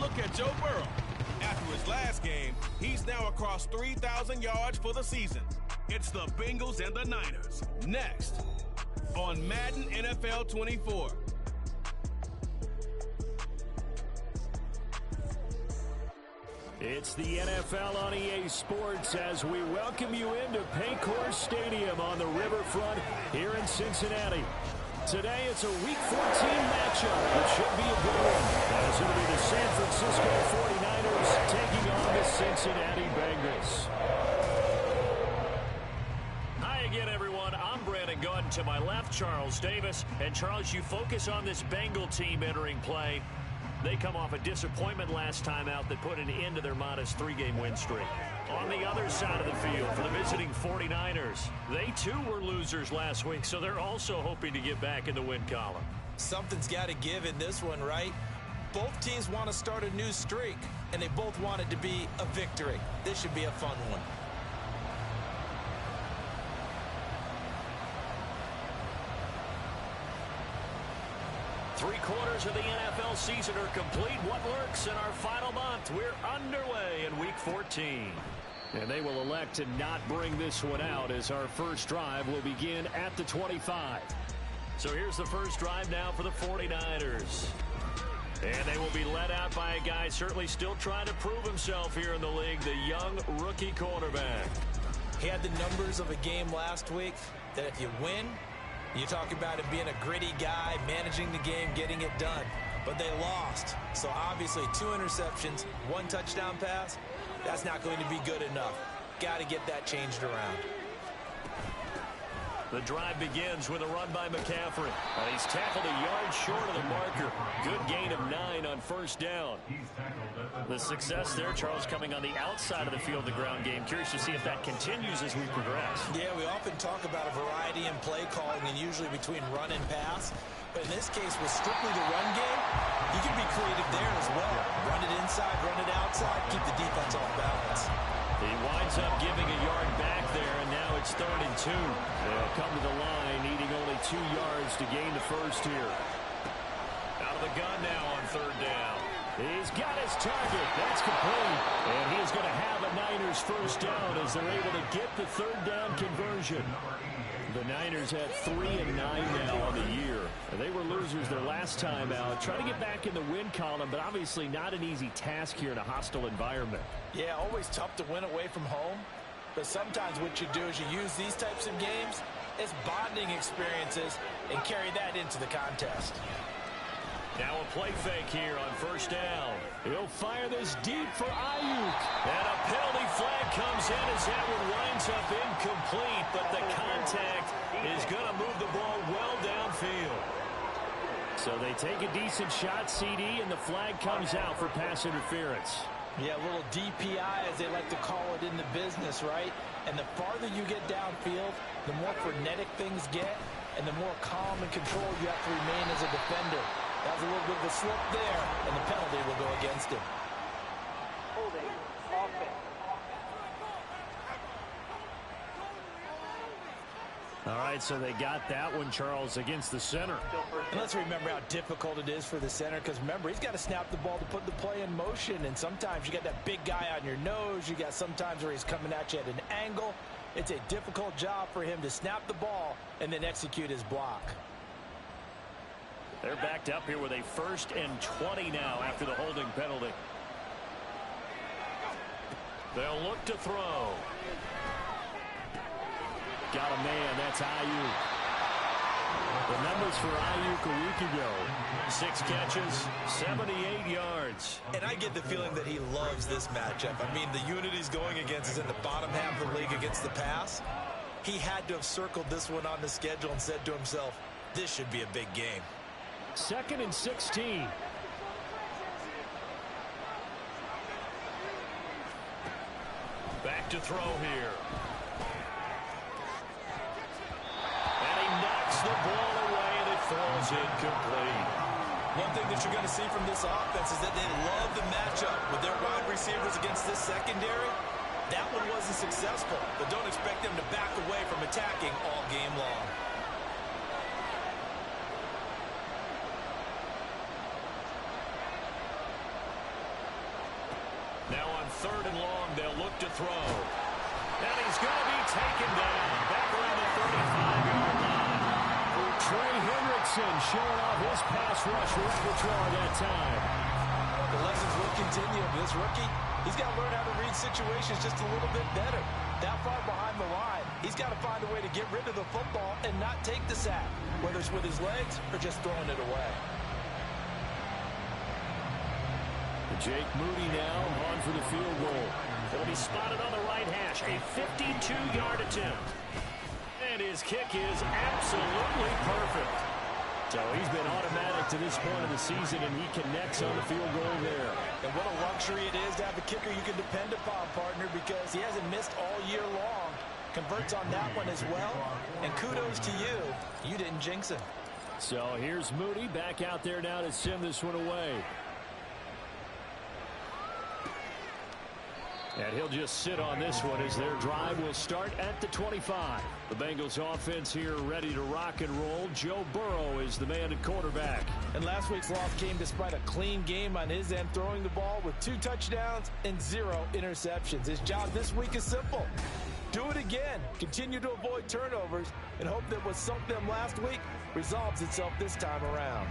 look at Joe Burrow. After his last game, he's now across 3,000 yards for the season. It's the Bengals and the Niners. Next on Madden NFL 24. It's the NFL on EA Sports as we welcome you into Paycor Stadium on the riverfront here in Cincinnati. Today it's a Week 14 matchup. It should be a good one, as it'll be the San Francisco 49ers taking on the Cincinnati Bengals. Hi again, everyone. I'm Brandon Gunn. To my left, Charles Davis. And Charles, you focus on this Bengal team entering play. They come off a disappointment last time out that put an end to their modest 3-game win streak. On the other side of the field for the visiting 49ers, they too were losers last week, so they're also hoping to get back in the win column. Something's got to give in this one, right? Both teams want to start a new streak, and they both want it to be a victory. This should be a fun one. Three-quarters of the NFL season are complete. What lurks in our final month? We're underway in Week 14. And they will elect to not bring this one out as our first drive will begin at the 25. So here's the first drive now for the 49ers. And they will be led out by a guy certainly still trying to prove himself here in the league, the young rookie quarterback. He had the numbers of a game last week that if you win, you talk about him being a gritty guy, managing the game, getting it done. But they lost. So obviously 2 interceptions, 1 touchdown pass, that's not going to be good enough. Got to get that changed around. The drive begins with a run by McCaffrey. And he's tackled a yard short of the marker. Good gain of 9 on first down. The success there, Charles, coming on the outside of the field, the ground game. Curious to see if that continues as we progress. Yeah, we often talk about a variety in play calling and usually between run and pass. But in this case, with strictly the run game, you can be creative there as well. Run it inside, run it outside, keep the defense off balance. He winds up giving a yard back there, and now it's 3rd and 2. They'll come to the line, needing only 2 yards to gain the first here. Out of the gun now on 3rd down. He's got his target. That's complete. And he's going to have a Niners first down as they're able to get the 3rd down conversion. The Niners at 3-9 now on the year. They were losers their last time out. Trying to get back in the win column, but obviously not an easy task here in a hostile environment. Yeah, always tough to win away from home. But sometimes what you do is you use these types of games as bonding experiences and carry that into the contest. Now a play fake here on first down. He'll fire this deep for Ayuk. And a penalty flag comes in as that one winds up incomplete. But the contact is going to move the ball well downfield. So they take a decent shot, CD, and the flag comes out for pass interference. Yeah, a little DPI, as they like to call it in the business, right? And the farther you get downfield, the more frenetic things get, and the more calm and control you have to remain as a defender. That was a little bit of a slip there, and the penalty will go against him. Holding, offense. All right, so they got that one, Charles, against the center. And let's remember how difficult it is for the center, because remember, he's got to snap the ball to put the play in motion, and sometimes you got that big guy on your nose. You got sometimes where he's coming at you at an angle. It's a difficult job for him to snap the ball and then execute his block. They're backed up here with a 1st and 20 now after the holding penalty. They'll look to throw. Got a man, that's Ayuk. The numbers for Ayuk a week ago. 6 catches, 78 yards. And I get the feeling that he loves this matchup. I mean, the unit he's going against is in the bottom half of the league against the pass. He had to have circled this one on the schedule and said to himself, this should be a big game. 2nd and 16. Back to throw here. And he knocks the ball away, and it falls incomplete. One thing that you're going to see from this offense is that they love the matchup with their wide receivers against this secondary. That one wasn't successful, but don't expect them to back away from attacking all game long. 3rd and long. They'll look to throw. And he's going to be taken down back around the 35-yard line. Trey Hendrickson showing off his pass rush repertoire that time. The lessons will continue. This rookie, he's got to learn how to read situations just a little bit better. That far behind the line, he's got to find a way to get rid of the football and not take the sack, whether it's with his legs or just throwing it away. Jake Moody now on for the field goal. It'll be spotted on the right hash. A 52-yard attempt. And his kick is absolutely perfect. So he's been automatic to this point of the season, and he connects on the field goal there. And what a luxury it is to have a kicker you can depend upon, partner, because he hasn't missed all year long. Converts on that one as well. And kudos to you. You didn't jinx him. So here's Moody back out there now to send this one away. And he'll just sit on this one as their drive will start at the 25. The Bengals offense here ready to rock and roll. Joe Burrow is the man at quarterback. And last week's loss came despite a clean game on his end, throwing the ball with 2 touchdowns and 0 interceptions. His job this week is simple. Do it again. Continue to avoid turnovers and hope that what sunk them last week resolves itself this time around.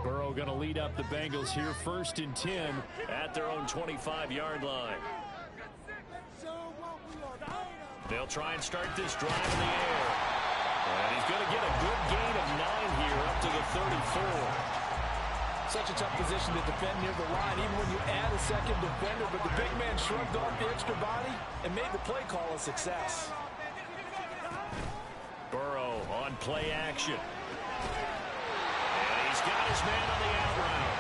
Burrow going to lead up the Bengals here, 1st and 10 at their own 25-yard line. They'll try and start this drive in the air. And he's going to get a good gain of 9 here up to the 34. Such a tough position to defend near the line, even when you add a second defender. But the big man shrugged off the extra body and made the play call a success. Burrow on play action. He's got his man on the out route.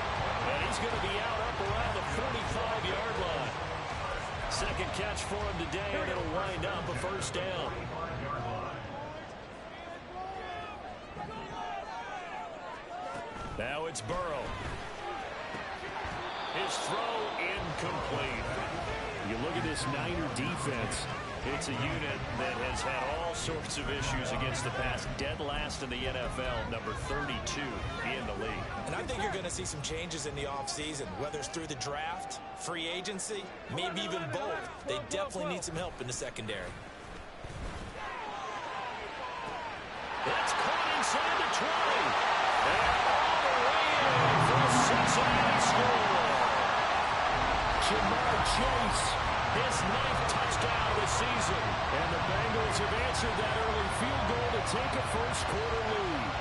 And he's going to be out up around the 45-yard line. Second catch for him today, and it'll wind up a 1st down. Now it's Burrow. His throw incomplete. You look at this Niner defense. It's a unit that has had all sorts of issues against the pass. Dead last in the NFL, number 32 in the league. And I think you're going to see some changes in the offseason, whether it's through the draft, free agency, maybe even both. They definitely need some help in the secondary. That's caught inside the 20. And all the way in for a Cincinnati score. Jamar Chase, his 9th touchdown of the season. And the Bengals have answered that early field goal to take a 1st quarter lead.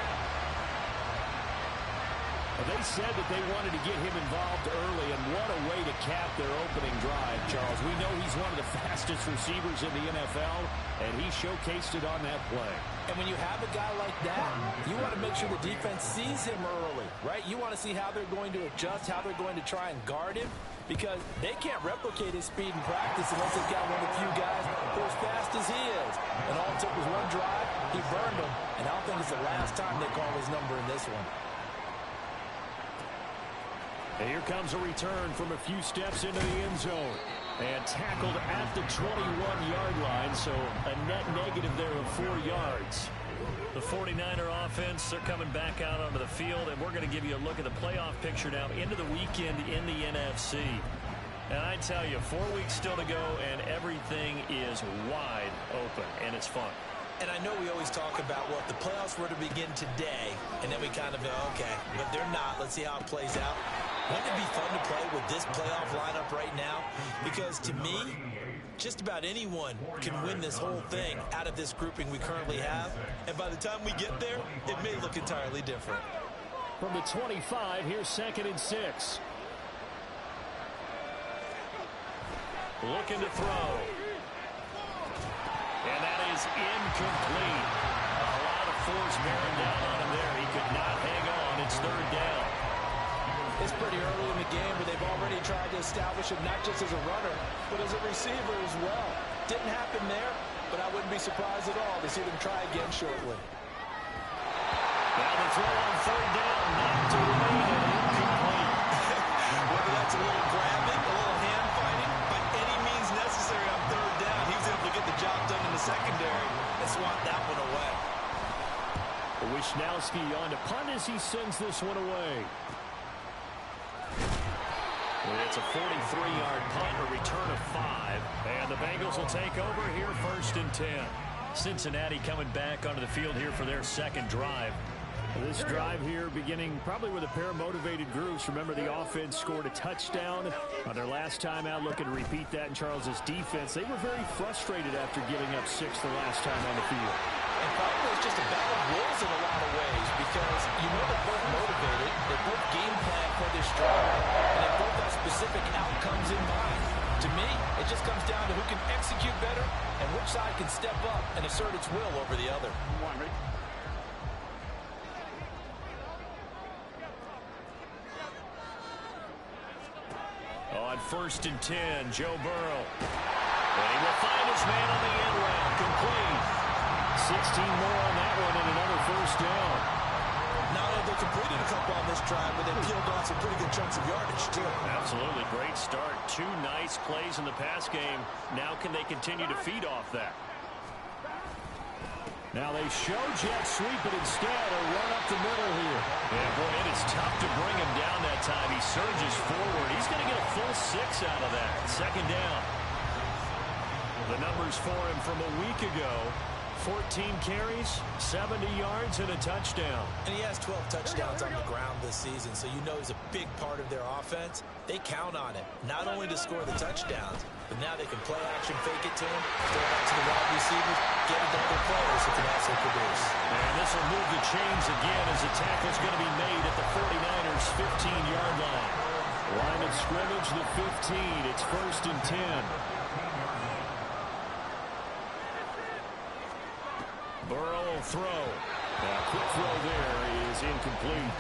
They said that they wanted to get him involved early, and what a way to cap their opening drive, Charles. We know he's one of the fastest receivers in the NFL, and he showcased it on that play. And when you have a guy like that, you want to make sure the defense sees him early, right? You want to see how they're going to adjust, how they're going to try and guard him, because they can't replicate his speed in practice unless they've got one of the few guys who are as fast as he is. And all it took was one drive, he burned him, and I don't think it's the last time they call his number in this one. And here comes a return from a few steps into the end zone. And tackled at the 21-yard line, so a net negative there of 4 yards. The 49er offense, they're coming back out onto the field, and we're going to give you a look at the playoff picture now into the weekend in the NFC. And I tell you, 4 weeks still to go, and everything is wide open, and it's fun. And I know we always talk about, well, if the playoffs were to begin today, and then we kind of go, okay, but they're not. Let's see how it plays out. Wouldn't it be fun to play with this playoff lineup right now? Because to me, just about anyone can win this whole thing out of this grouping we currently have. And by the time we get there, it may look entirely different. From the 25, here's 2nd and 6. Looking to throw. And that is incomplete. A lot of force bearing down on him there. He could not hang on. It's 3rd down. It's pretty early in the game, but they've already tried to establish him not just as a runner, but as a receiver as well. Didn't happen there, but I wouldn't be surprised at all to see them try again shortly. Now the throw on 3rd down, knocked away and incomplete. Whether that's a little grabbing, a little hand fighting, by any means necessary on 3rd down, he was able to get the job done in the secondary and swat that one away. Wishnowski on to punt as he sends this one away. It's a 43-yard punt, a return of 5. And the Bengals will take over here, 1st and 10. Cincinnati coming back onto the field here for their second drive. This drive here beginning probably with a pair of motivated groups. Remember, the offense scored a touchdown on their last time out, looking to repeat that in Charles's defense. They were very frustrated after giving up 6 the last time on the field. And probably it's just a battle of wills in a lot of ways because you know they're both motivated, they both game plan for this drive, and they both have specific outcomes in mind. To me, it just comes down to who can execute better and which side can step up and assert its will over the other. On 1st and 10, Joe Burrow. And he will find his man on the end round. Complete. 16 more on that one and another 1st down. Not only they completed a couple on this drive, but they peeled off some pretty good chunks of yardage, too. Absolutely. Great start. 2 nice plays in the pass game. Now can they continue to feed off that? Now they show jet sweep, but instead a run up the middle here. Yeah, boy, it is tough to bring him down that time. He surges forward. He's going to get a full 6 out of that. 2nd down. The numbers for him from a week ago. 14 carries, 70 yards, and a touchdown. And he has 12 touchdowns on the ground this season, so you know he's a big part of their offense. They count on it, not only to score the touchdowns, but now they can play action, fake it to him, throw it out to the wide receivers, get it to other players if it also produce. And this will move the chains again as the tackle's going to be made at the 49ers' 15-yard line. Line of scrimmage, the 15. It's 1st and 10. Burrow will throw. A quick throw there is incomplete.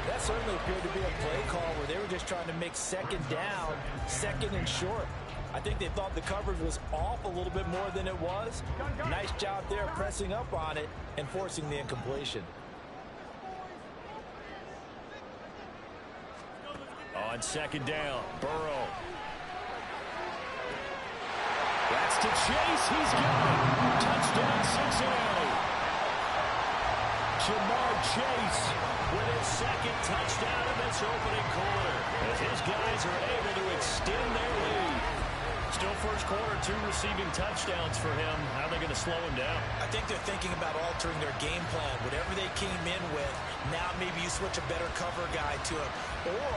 That certainly appeared to be a play call where they were just trying to make 2nd down, 2nd and short. I think they thought the coverage was off a little bit more than it was. Nice job there pressing up on it and forcing the incompletion. On 2nd down, Burrow. That's to Chase. He's got it. Touchdown, Cincinnati. Jamar Chase with his 2nd touchdown in this opening quarter, as his guys are able to extend their lead. Still 1st quarter, 2 receiving touchdowns for him. How are they going to slow him down? I think they're thinking about altering their game plan. Whatever they came in with, now maybe you switch a better cover guy to him. Or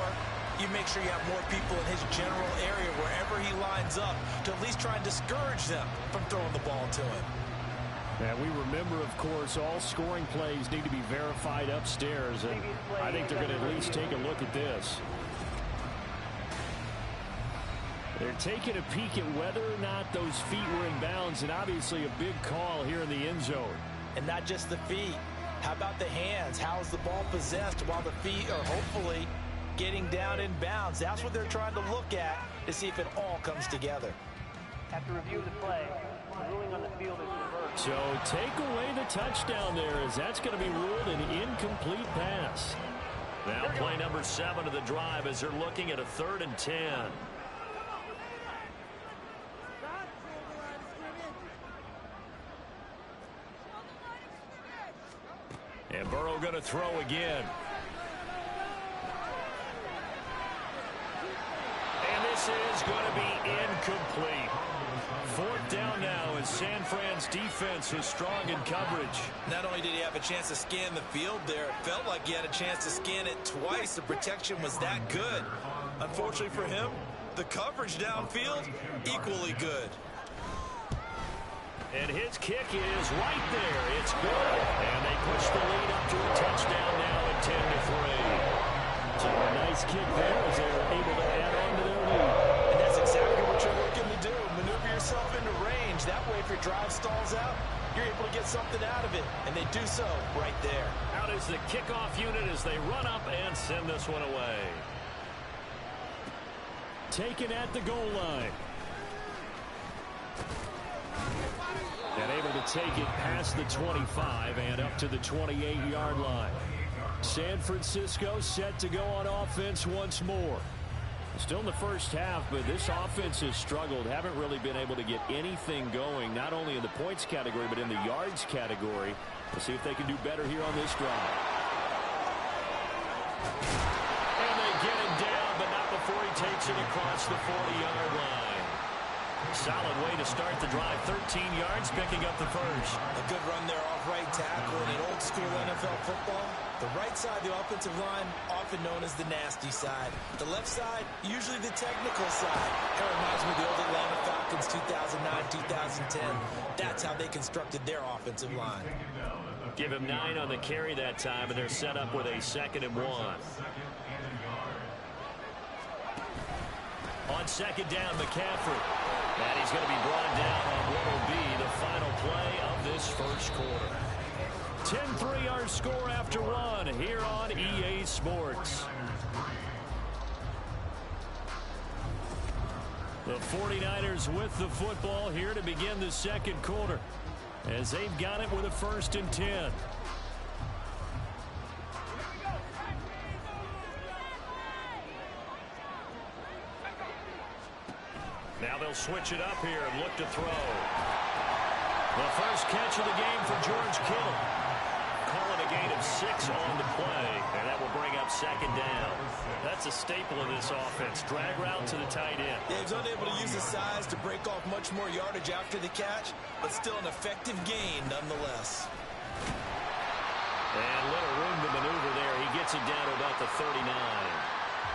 you make sure you have more people in his general area wherever he lines up to at least try and discourage them from throwing the ball to him. And we remember, of course, all scoring plays need to be verified upstairs, and I think they're going to at least take a look at this. They're taking a peek at whether or not those feet were in bounds, and obviously a big call here in the end zone. And not just the feet. How about the hands? How is the ball possessed while the feet are hopefully getting down in bounds? That's what they're trying to look at to see if it all comes together. After review of the play, the ruling on the field is reversed. So take away the touchdown there, as that's going to be ruled an incomplete pass. Now play number 7 of the drive as they're looking at a 3rd and 10. And Burrow going to throw again. And this is going to be incomplete. 4th down now as San Fran's defense is strong in coverage. Not only did he have a chance to scan the field there, it felt like he had a chance to scan it twice. The protection was that good. Unfortunately for him, the coverage downfield, equally good. And his kick is right there. It's good. And they push the lead up to a touchdown now at 10-3. So a nice kick there as they're able to add on to their lead. And that's exactly what you're looking to do. Maneuver yourself into range. That way, if your drive stalls out, you're able to get something out of it. And they do so right there. Out is the kickoff unit as they run up and send this one away. Taken at the goal line. And able to take it past the 25 and up to the 28-yard line. San Francisco set to go on offense once more. Still in the first half, but this offense has struggled. Haven't really been able to get anything going, not only in the points category, but in the yards category. We'll see if they can do better here on this drive. And they get him down, but not before he takes it across the 40-yard line. Solid way to start the drive. 13 yards, picking up the first. A good run there off right tackle in old-school NFL football. The right side of the offensive line, often known as the nasty side. The left side, usually the technical side. Kind of reminds me of the old Atlanta Falcons 2009-2010. That's how they constructed their offensive line. Give him 9 on the carry that time, and they're set up with a 2nd and 1. On second down, McCaffrey. And he's going to be brought down on what will be the final play of this first quarter. 10-3 our score after 1 here on EA Sports. The 49ers with the football here to begin the second quarter, as they've got it with a 1st and 10. Now they'll switch it up here and look to throw. The first catch of the game for George Kittle. Call it a gain of 6 on the play, and that will bring up 2nd down. That's a staple of this offense. Drag route to the tight end. Yeah, he's unable to use his size to break off much more yardage after the catch, but still an effective gain nonetheless. And little room to maneuver there. He gets it down to about the 39.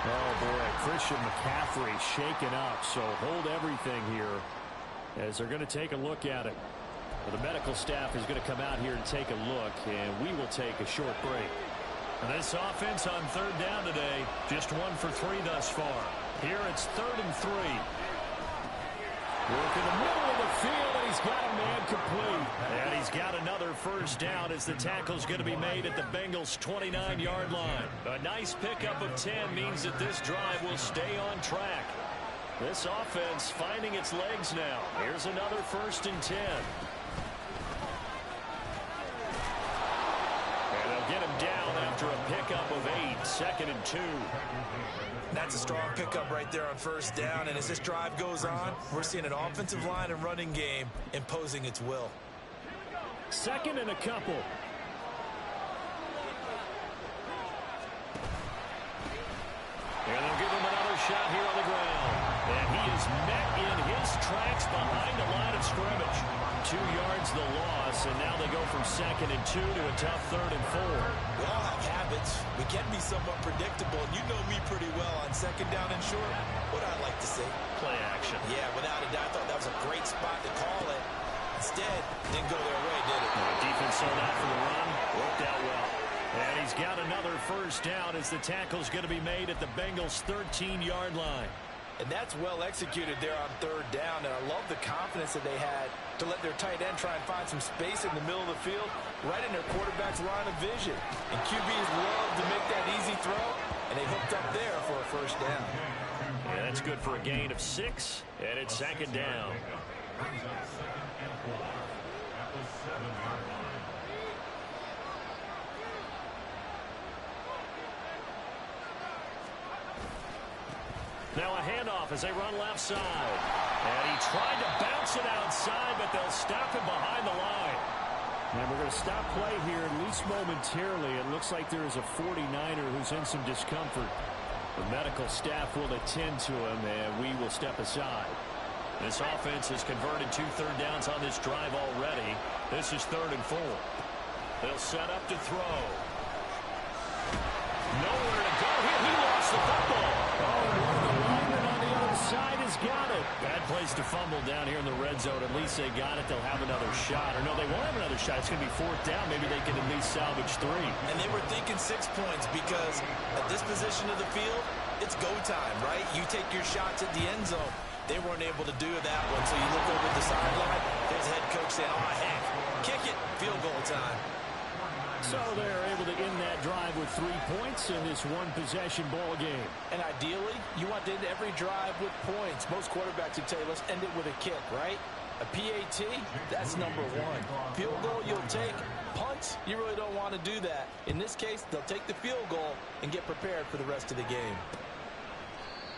Oh, boy, Christian McCaffrey shaken up, so hold everything here as they're going to take a look at it. Well, the medical staff is going to come out here and take a look, and we will take a short break. And this offense on 3rd down today, just 1 for 3 thus far. Here it's 3rd and 3. Work in the middle of the field, and he's got a man complete. And he's got another 1st down as the tackle's going to be made at the Bengals' 29-yard line. A nice pickup of 10 means that this drive will stay on track. This offense finding its legs now. Here's another 1st and 10. And they'll get him down after a pickup of 8, 2nd and 2. That's a strong pickup right there on 1st down, and as this drive goes on, we're seeing an offensive line and running game imposing its will. 2nd and a couple. And they'll give him another shot here on the ground. And he is met in his tracks behind the line of scrimmage. 2 yards the loss, and now they go from 2nd and 2 to a tough 3rd and 4. We all have habits. We can be somewhat predictable, and you know me pretty well on 2nd down and short. What I'd like to see? Play action. Yeah, without a doubt, I thought that was a great spot to call it. Instead, didn't go their way, did it? The defense sold out for the run. Worked out well. And he's got another 1st down as the tackle's going to be made at the Bengals' 13-yard line. And that's well executed there on 3rd down, and I love the confidence that they had to let their tight end try and find some space in the middle of the field, right in their quarterback's line of vision. And QBs love to make that easy throw, and they hooked up there for a 1st down. Yeah, that's good for a gain of 6, and it's 2nd down. Now a handoff as they run left side. And he tried to bounce it outside, but they'll stop him behind the line. And we're going to stop play here, at least momentarily. It looks like there is a 49er who's in some discomfort. The medical staff will attend to him, and we will step aside. This offense has converted 2 third downs on this drive already. This is 3rd and 4. They'll set up to throw. Nowhere to go here. He lost the football. Side has got it. Bad place to fumble down here in the red zone. At least they got it. They'll have another shot. Or no, they won't have another shot. It's going to be 4th down. Maybe they can at least salvage 3. And they were thinking 6 points because at this position of the field, it's go time, right? You take your shots at the end zone. They weren't able to do that one. So you look over at the sideline. There's the head coach saying, oh, heck, kick it. Field goal time. So they're able to end that drive with 3 points in this one-possession ball game. And ideally, you want to end every drive with points. Most quarterbacks would tell you, let's end it with a kick, right? A PAT, that's number 1. Field goal, you'll take. Punts, you really don't want to do that. In this case, they'll take the field goal and get prepared for the rest of the game.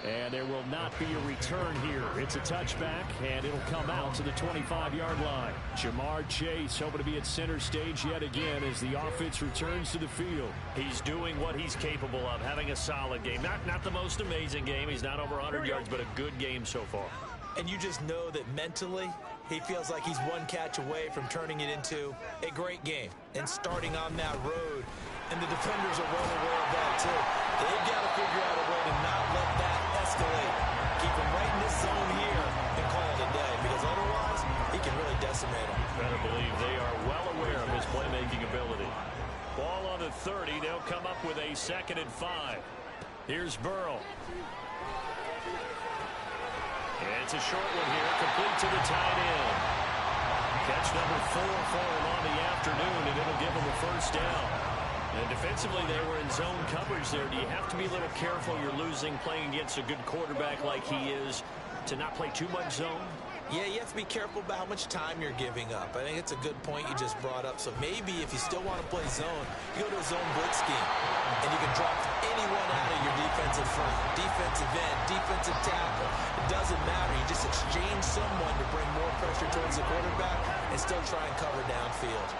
And there will not be a return here. It's a touchback, and it'll come out to the 25-yard line. Jamar Chase hoping to be at center stage yet again as the offense returns to the field. He's doing what he's capable of, having a solid game. Not the most amazing game. He's not over 100 yards, but a good game so far. And you just know that mentally, he feels like he's one catch away from turning it into a great game and starting on that road. And the defenders are well aware of that, too. They've got to figure out a way to not let that escalate. Keep him right in this zone here and call it a day, because otherwise, he can really decimate him. Better believe they are well aware of his playmaking ability. Ball on the 30. They'll come up with a 2nd and 5. Here's Burrow. It's a short one here, complete to the tight end. Catch number 4 for him on the afternoon, and it'll give him a first down. And defensively, they were in zone coverage there. Do you have to be a little careful? You're losing, playing against a good quarterback like he is, to not play too much zone? Yeah, you have to be careful about how much time you're giving up. I think it's a good point you just brought up. So maybe if you still want to play zone, you go to a zone blitz scheme, and you can drop anyone out of your defensive front, defensive end, defensive tackle. It doesn't matter. You just exchange someone to bring more pressure towards the quarterback and still try and cover downfield.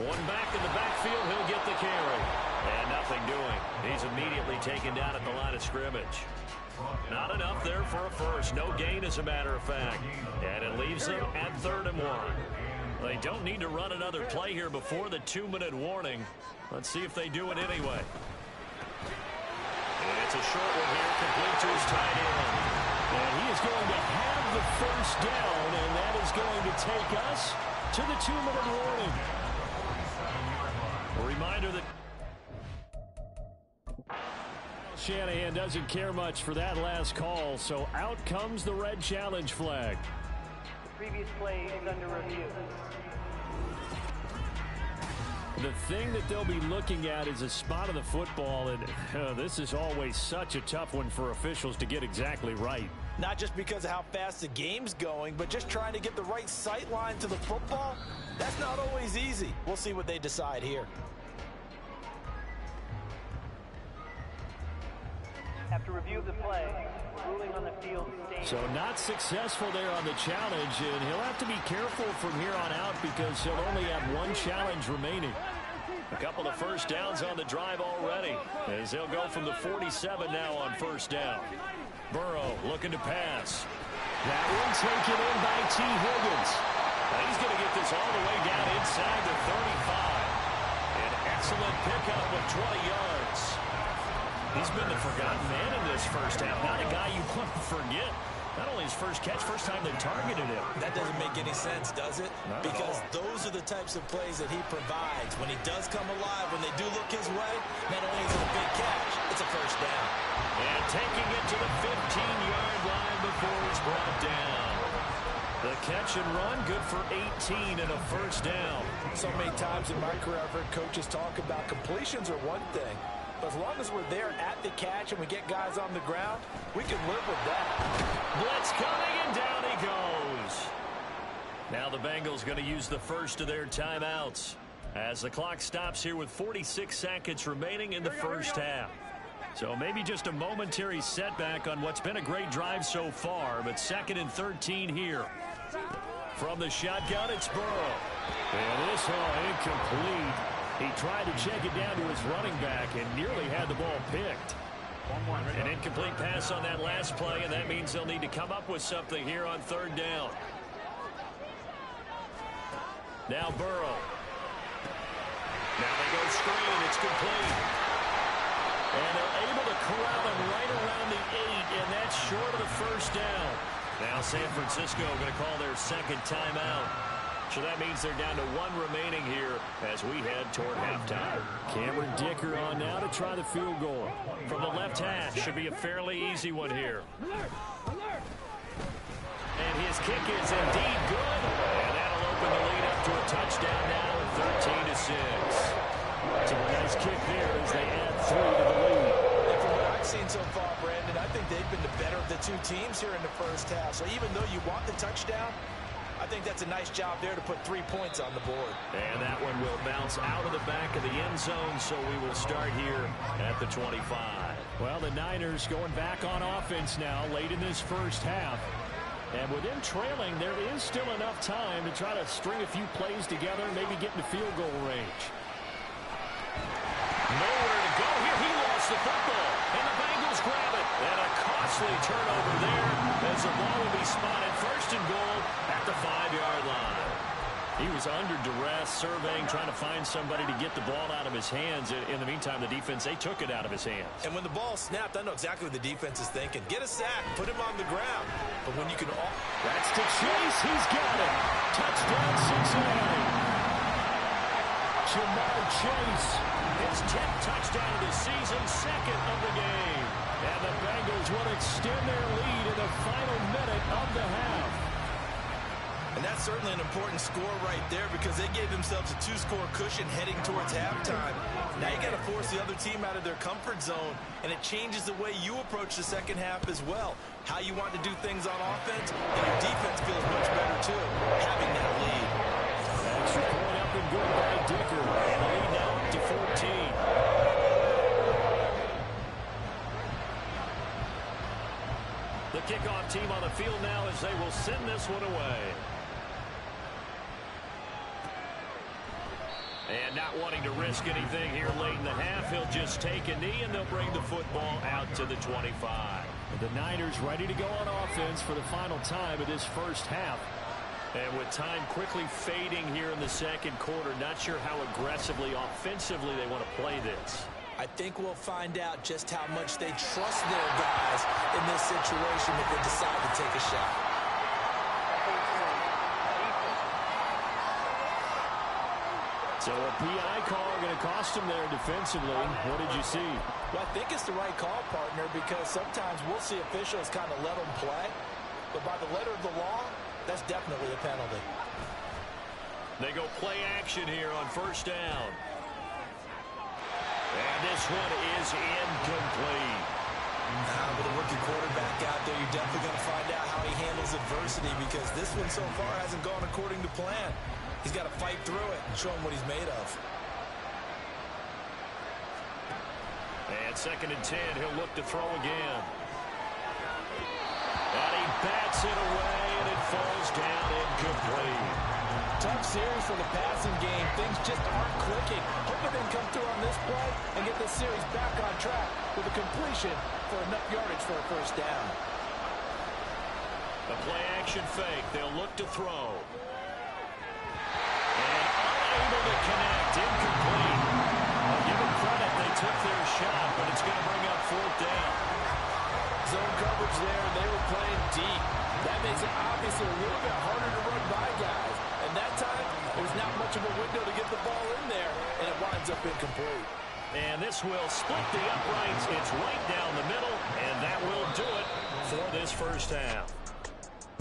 One back in the backfield, he'll get the carry. And nothing doing. He's immediately taken down at the line of scrimmage. Not enough there for a first. No gain, as a matter of fact. And it leaves them at 3rd and 1. They don't need to run another play here before the 2-minute warning. Let's see if they do it anyway. And it's a short one here, complete to his tight end. And he is going to have the first down, and that is going to take us to the 2-minute warning. A reminder that Shanahan doesn't care much for that last call, so out comes the red challenge flag. The previous play is under review. The thing that they'll be looking at is a spot of the football, and this is always such a tough one for officials to get exactly right. Not just because of how fast the game's going, but just trying to get the right sight line to the football. That's not always easy. We'll see what they decide here. After review of the play, ruling on the field stays. So not successful there on the challenge, and he'll have to be careful from here on out because he'll only have one challenge remaining. a couple of first downs on the drive already, as they'll go from the 47 now on first down. Burrow looking to pass. That one taken in by T. Higgins. He's going to get this all the way down inside the 35. An excellent pickup of 20 yards. He's been the forgotten man in this first half. Not a guy you want to forget. Not only his first catch, first time they targeted him. That doesn't make any sense, does it? Because those are the types of plays that he provides. When he does come alive, when they do look his way, not only is it a big catch, it's a first down. And taking it to the 15-yard line before it's brought down. The catch and run, good for 18 and a first down. So many times in my career, I've heard coaches talk about completions are one thing. But as long as we're there at the catch and we get guys on the ground, we can live with that. Blitz coming, and down he goes. Now the Bengals going to use the first of their timeouts as the clock stops here with 46 seconds remaining in the first half. So maybe just a momentary setback on what's been a great drive so far, but 2nd and 13 here. From the shotgun, it's Burrow. And this one incomplete. He tried to check it down to his running back and nearly had the ball picked. An incomplete pass on that last play, and that means they'll need to come up with something here on 3rd down. Now Burrow. Now they go screen. It's complete. And they're able to corral him right around the 8, and that's short of the first down. Now San Francisco going to call their 2nd timeout. So that means they're down to 1 remaining here as we head toward halftime. Cameron Dicker on now to try the field goal. From the left hash, should be a fairly easy one here. And his kick is indeed good. And that'll open the lead up to a touchdown now, 13-6. So a nice kick there as they add 3 to the lead. And from what I've seen so far, Brandon, I think they've been the better of the two teams here in the first half. So even though you want the touchdown, I think that's a nice job there to put 3 points on the board. And that one will bounce out of the back of the end zone, so we will start here at the 25. Well, the Niners going back on offense now late in this first half. And with them trailing, there is still enough time to try to string a few plays together, maybe get into field goal range. Nowhere to go here. He lost the football, and the Bengals grab it. And a costly turnover there as the ball will be spotted first and goal at the 5-yard line. He was under duress, surveying, trying to find somebody to get the ball out of his hands. In the meantime, the defense, they took it out of his hands. And when the ball snapped, I know exactly what the defense is thinking. Get a sack, put him on the ground. But when you can... That's to Chase. He's got it. Touchdown, Cincinnati. Jamar Chase. His 10th touchdown of the season, second of the game. And the Bengals will extend their lead in the final minute of the half. And that's certainly an important score right there because they gave themselves a 2-score cushion heading towards halftime. Now you got to force the other team out of their comfort zone, and it changes the way you approach the second half as well. How you want to do things on offense, and your defense feels much better too, having that lead. Extra point up and good by Dicker. And the lead now up to 14. The kickoff team on the field now as they will send this one away. And not wanting to risk anything here late in the half, he'll just take a knee and they'll bring the football out to the 25. The Niners ready to go on offense for the final time of this first half. And with time quickly fading here in the second quarter, not sure how aggressively, offensively they want to play this. I think we'll find out just how much they trust their guys in this situation if they decide to take a shot. So a PI call going to cost him there defensively. What did you see? Well, I think it's the right call, partner, because sometimes we'll see officials kind of let them play. But by the letter of the law, that's definitely a penalty. They go play action here on first down. And this one is incomplete. With a rookie quarterback out there, you're definitely going to find out how he handles adversity because this one so far hasn't gone according to plan. He's got to fight through it and show him what he's made of. And 2nd and 10, he'll look to throw again. And he bats it away, and it falls down incomplete. Tough series for the passing game. Things just aren't clicking. Hoping they can come through on this play and get this series back on track with a completion for enough yardage for a first down. A play action fake. They'll look to throw. And unable to connect. Incomplete. I'll give them credit. They took their shot, but it's going to bring up 4th down. Zone coverage there. They were playing deep. That makes it obviously a little bit harder to run by guys. And that time, there's not much of a window to get the ball in there, and it winds up incomplete. And this will split the uprights. It's right down the middle, and that will do it for this first half.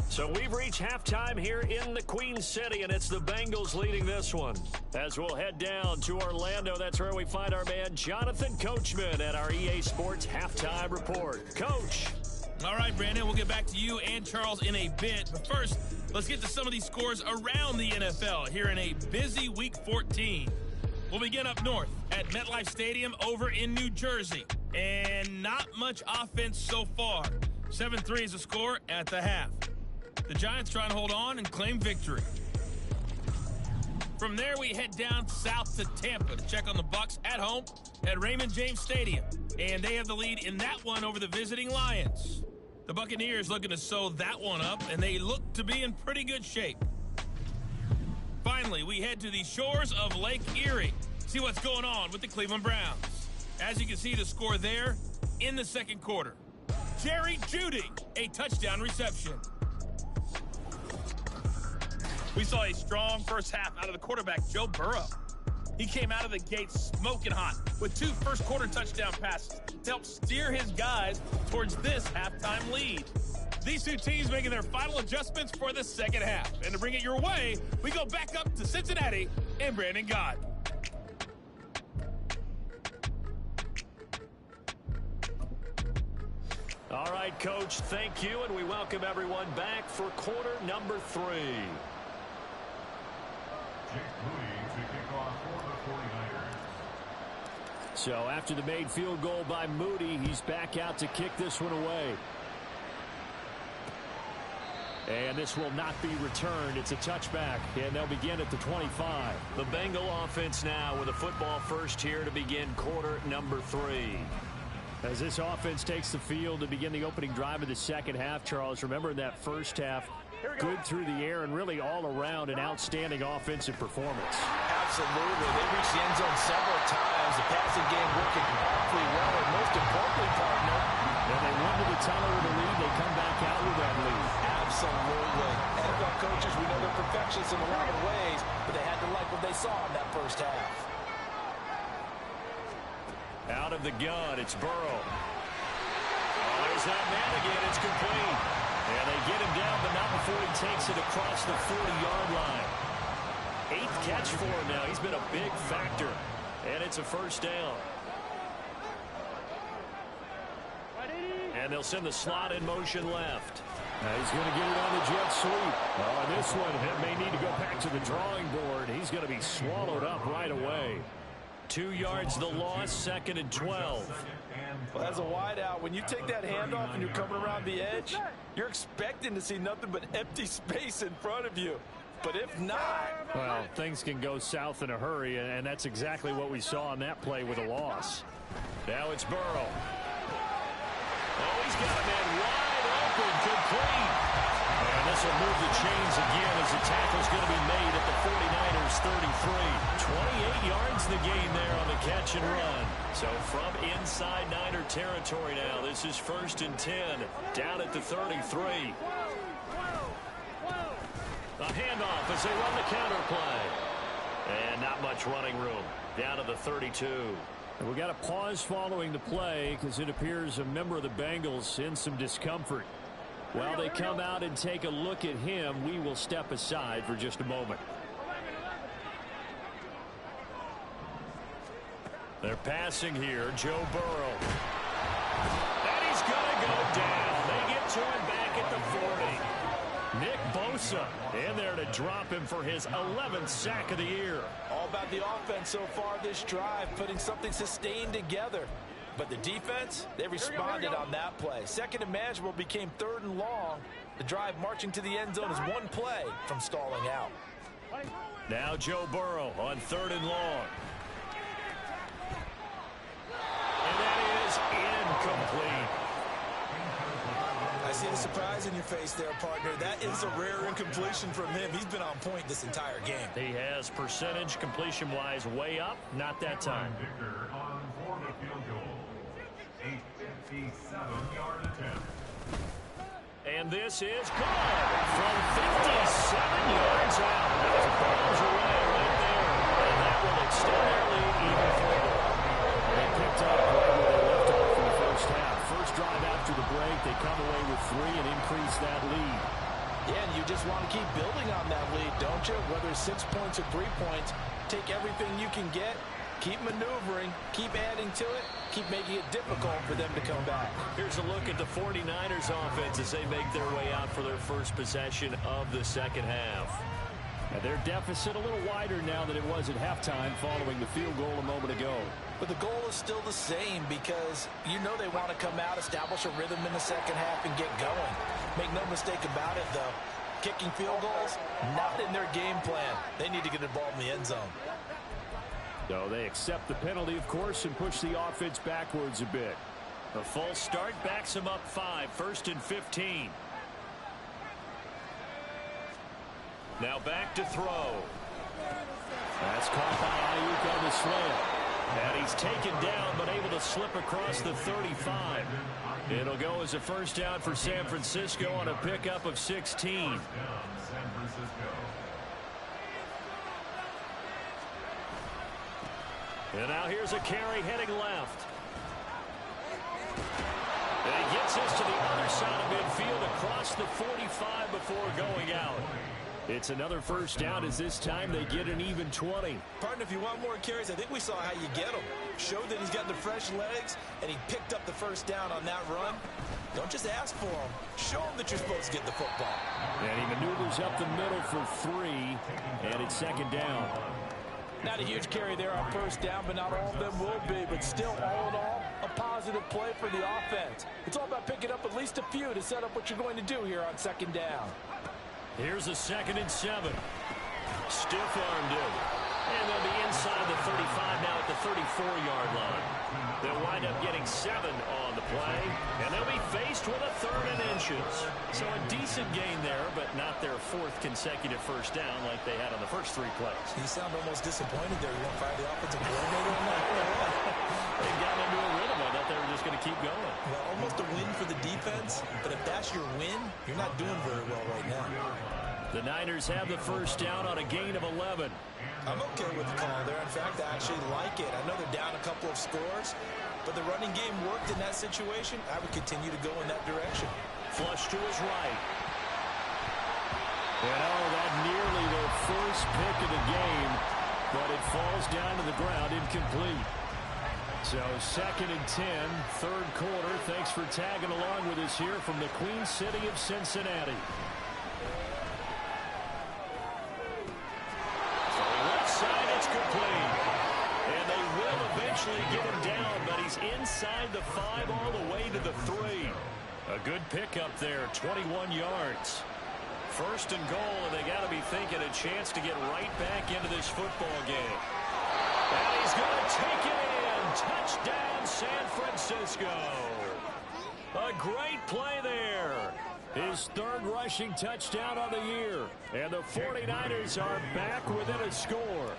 So we've reached halftime here in the Queen City, and it's the Bengals leading this one. As we'll head down to Orlando, that's where we find our man Jonathan Coachman at our EA Sports Halftime Report. Coach. All right, Brandon, we'll get back to you and Charles in a bit. But first, let's get to some of these scores around the NFL here in a busy Week 14. We'll begin up north at MetLife Stadium over in New Jersey. And not much offense so far. 7-3 is the score at the half. The Giants try and hold on and claim victory. From there, we head down south to Tampa to check on the Bucs at home at Raymond James Stadium. And they have the lead in that one over the visiting Lions. The Buccaneers looking to sew that one up, and they look to be in pretty good shape. Finally, we head to the shores of Lake Erie. See what's going on with the Cleveland Browns. As you can see, the score there in the second quarter. Jerry Jeudy, a touchdown reception. We saw a strong first half out of the quarterback, Joe Burrow. He came out of the gate smoking hot with 2 first-quarter touchdown passes to help steer his guys towards this halftime lead. These two teams making their final adjustments for the second half. And to bring it your way, we go back up to Cincinnati and Brandon Gott. All right, Coach, thank you, and we welcome everyone back for quarter number 3. So after the made field goal by Moody, he's back out to kick this one away. And this will not be returned. It's a touchback, and they'll begin at the 25. The Bengal offense now with a football first here to begin quarter number 3. As this offense takes the field to begin the opening drive of the second half, Charles, remember in that first half, good through the air and really all around an outstanding offensive performance. Absolutely. They reached the end zone several times. The passing game working awfully well, and most importantly, partner, when they run to the tunnel with a lead, they come back out with that lead. Absolutely. NFL coaches, we know they're perfectionists in a lot of ways, but they had to like what they saw in that first half. Out of the gun, it's Burrow. Oh, there's that man again. It's complete. And they get him down, but not before he takes it across the 40-yard line. 8th catch for him now. He's been a big factor. And it's a first down. And they'll send the slot in motion left. Now he's going to get it on the jet sweep. Oh, and this one may need to go back to the drawing board. He's going to be swallowed up right away. 2 yards the loss, 2nd and 12. Well, as a wideout, when you take that handoff and you're coming around the edge, you're expecting to see nothing but empty space in front of you. But if not... Well, things can go south in a hurry, and that's exactly what we saw on that play with a loss. Now it's Burrow. Oh, he's got a man wide open, complete. And this will move the chains again as the tackle's going to be made at the 49ers 33. 28 yards the gain there on the catch and run. So from inside Niner territory now, this is 1st and 10, down at the 33. A handoff as they run the counter play. And not much running room, down to the 32. And we got a pause following the play because it appears a member of the Bengals in some discomfort. While they come out and take a look at him, we will step aside for just a moment. They're passing here, Joe Burrow. And he's going to go down. They get to him back at the 40. Nick Bosa in there to drop him for his 11th sack of the year. All about the offense so far this drive, putting something sustained together. But the defense, they responded on that play. 2nd and manageable became 3rd and long. The drive marching to the end zone is one play from stalling out. Now Joe Burrow on 3rd and long. And that is incomplete. I see the surprise in your face there, partner. That is a rare incompletion from him. He's been on point this entire game. He has percentage completion-wise way up. Not that time. And this is good from 57 yards out. That's a bounds away right there. And that will extend their lead even further. They picked up right where they left off in the first half. First drive after the break, they come away with 3 and increase that lead. Yeah, and you just want to keep building on that lead, don't you? Whether it's 6 points or 3 points, take everything you can get, keep maneuvering, keep adding to it, keep making it difficult for them to come back. Here's a look at the 49ers offense as they make their way out for their first possession of the second half. And their deficit a little wider now than it was at halftime following the field goal a moment ago. But the goal is still the same because you know they want to come out, establish a rhythm in the second half, and get going. Make no mistake about it, though. Kicking field goals, not in their game plan. They need to get the ball in the end zone. So they accept the penalty, of course, and push the offense backwards a bit. A false start backs them up 5, 1st and 15. Now back to throw. That's caught by Ayuk on the slant. And he's taken down but able to slip across the 35. It'll go as a first down for San Francisco on a pickup of 16. And now here's a carry heading left. And he gets us to the other side of midfield across the 45 before going out. It's another first down as this time they get an even 20. Partner, if you want more carries, I think we saw how you get them. Showed that he's got the fresh legs, and he picked up the first down on that run. Don't just ask for them. Show them that you're supposed to get the football. And he maneuvers up the middle for 3, and it's second down. Not a huge carry there on first down, but not all of them will be. But still, all in all, a positive play for the offense. It's all about picking up at least a few to set up what you're going to do here on second down. Here's a 2nd and 7. Stiff-armed it. And they'll be inside the 35 now at the 34-yard line. They'll wind up getting 7 on the play, and they'll be faced with a 3rd and inches. So a decent gain there, but not their 4th consecutive first down like they had on the first 3 plays. You sound almost disappointed there. You want to fire the offensive coordinator on that? They got into a rhythm. I thought they were just going to keep going. Well, almost a win for the defense, but if that's your win, you're not doing very well right now. The Niners have the first down on a gain of 11. I'm okay with the call there. In fact, I actually like it. I know they're down a couple of scores, but the running game worked in that situation. I would continue to go in that direction. Flush to his right. And that nearly their first pick of the game, but it falls down to the ground incomplete. So 2nd and 10, 3rd quarter. Thanks for tagging along with us here from the Queen City of Cincinnati. And they will eventually get him down, but he's inside the 5 all the way to the 3. A good pickup there, 21 yards. 1st and goal, and they got to be thinking a chance to get right back into this football game. And he's going to take it in. Touchdown, San Francisco. A great play there. His 3rd rushing touchdown on the year. And the 49ers are back within a score.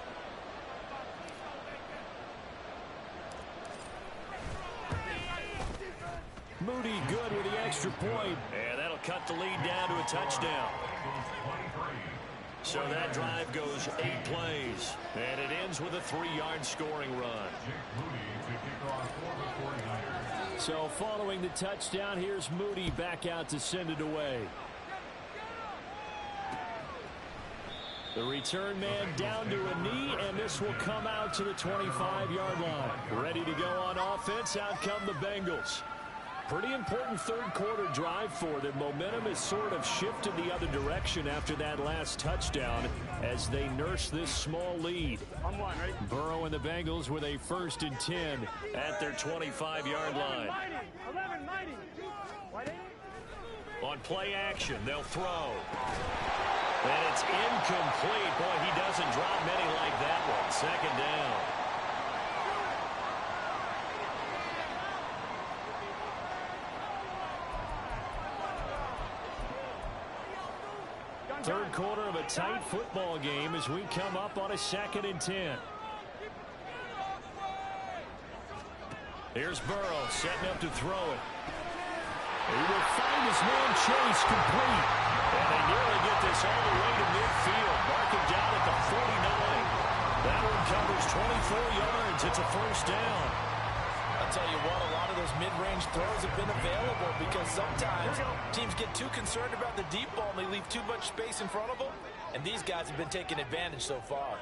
Moody good with the extra point. And that'll cut the lead down to a touchdown. So that drive goes 8 plays. And it ends with a 3-yard scoring run. So following the touchdown, here's Moody back out to send it away. The return man down to a knee, and this will come out to the 25-yard line. Ready to go on offense. Out come the Bengals. Pretty important 3rd quarter drive for them. Momentum has sort of shifted the other direction after that last touchdown as they nurse this small lead. Burrow and the Bengals with a 1st and 10 at their 25-yard line. On play action, they'll throw. And it's incomplete. Boy, he doesn't drop many like that one. 2nd down. Third quarter of a tight football game as we come up on a 2nd and 10. Here's Burrow setting up to throw it. He will find his man Chase complete. And they nearly get this all the way to midfield. Mark him down at the 49. That one covers 24 yards. It's a first down. I'll tell you what, a lot of those mid-range throws have been available because sometimes teams get too concerned about the deep ball and they leave too much space in front of them. And these guys have been taking advantage so far.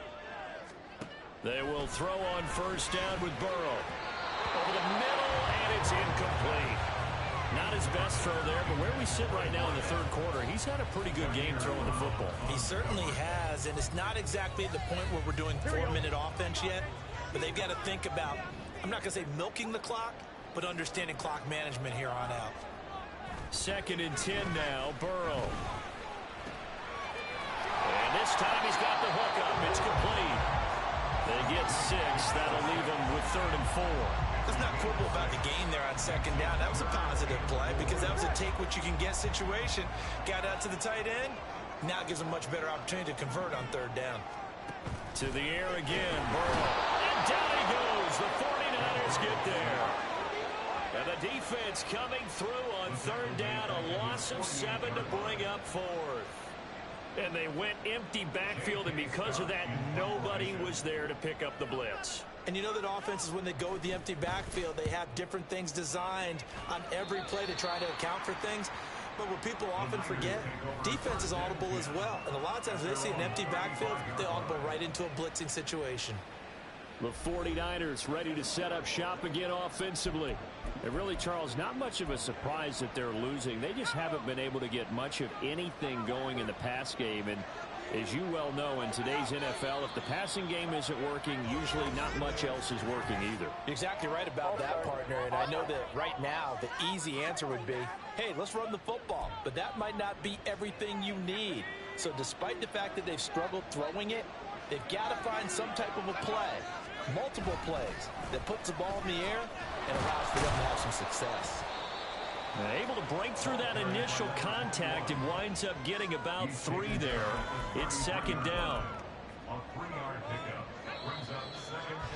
They will throw on first down with Burrow. Over the middle, and it's incomplete. Not his best throw there, but where we sit right now in the 3rd quarter, he's had a pretty good game throwing the football. He certainly has, and it's not exactly at the point where we're doing 4-minute offense yet, but they've got to think about, I'm not going to say milking the clock, but understanding clock management here on out. 2nd and 10 now, Burrow. And this time he's got the hook up. It's complete. They get 6. That'll leave them with 3rd and 4. Let's not quibble about the gain there on 2nd down. That was a positive play because that was a take-what-you-can-get situation. Got out to the tight end. Now gives them much better opportunity to convert on 3rd down. To the air again, Burrow. And down he goes. The 49ers get there. And the defense coming through on 3rd down. A loss of 7 to bring up 4th. And they went empty backfield, and because of that, nobody was there to pick up the blitz. And you know that offenses, when they go with the empty backfield, they have different things designed on every play to try to account for things. But what people often forget, defense is audible as well. And a lot of times they see an empty backfield, they audible right into a blitzing situation. The 49ers ready to set up shop again offensively. And really, Charles, not much of a surprise that they're losing. They just haven't been able to get much of anything going in the pass game. And as you well know, in today's NFL, if the passing game isn't working, usually not much else is working either. You're exactly right about that, partner. And I know that right now the easy answer would be, hey, let's run the football. But that might not be everything you need. So despite the fact that they've struggled throwing it, they've got to find some type of a play, multiple plays, that puts the ball in the air and allows for them to have some success. Able to break through that initial contact and winds up getting about 3 there. It's second down. A 3-yard pickup brings up 2nd and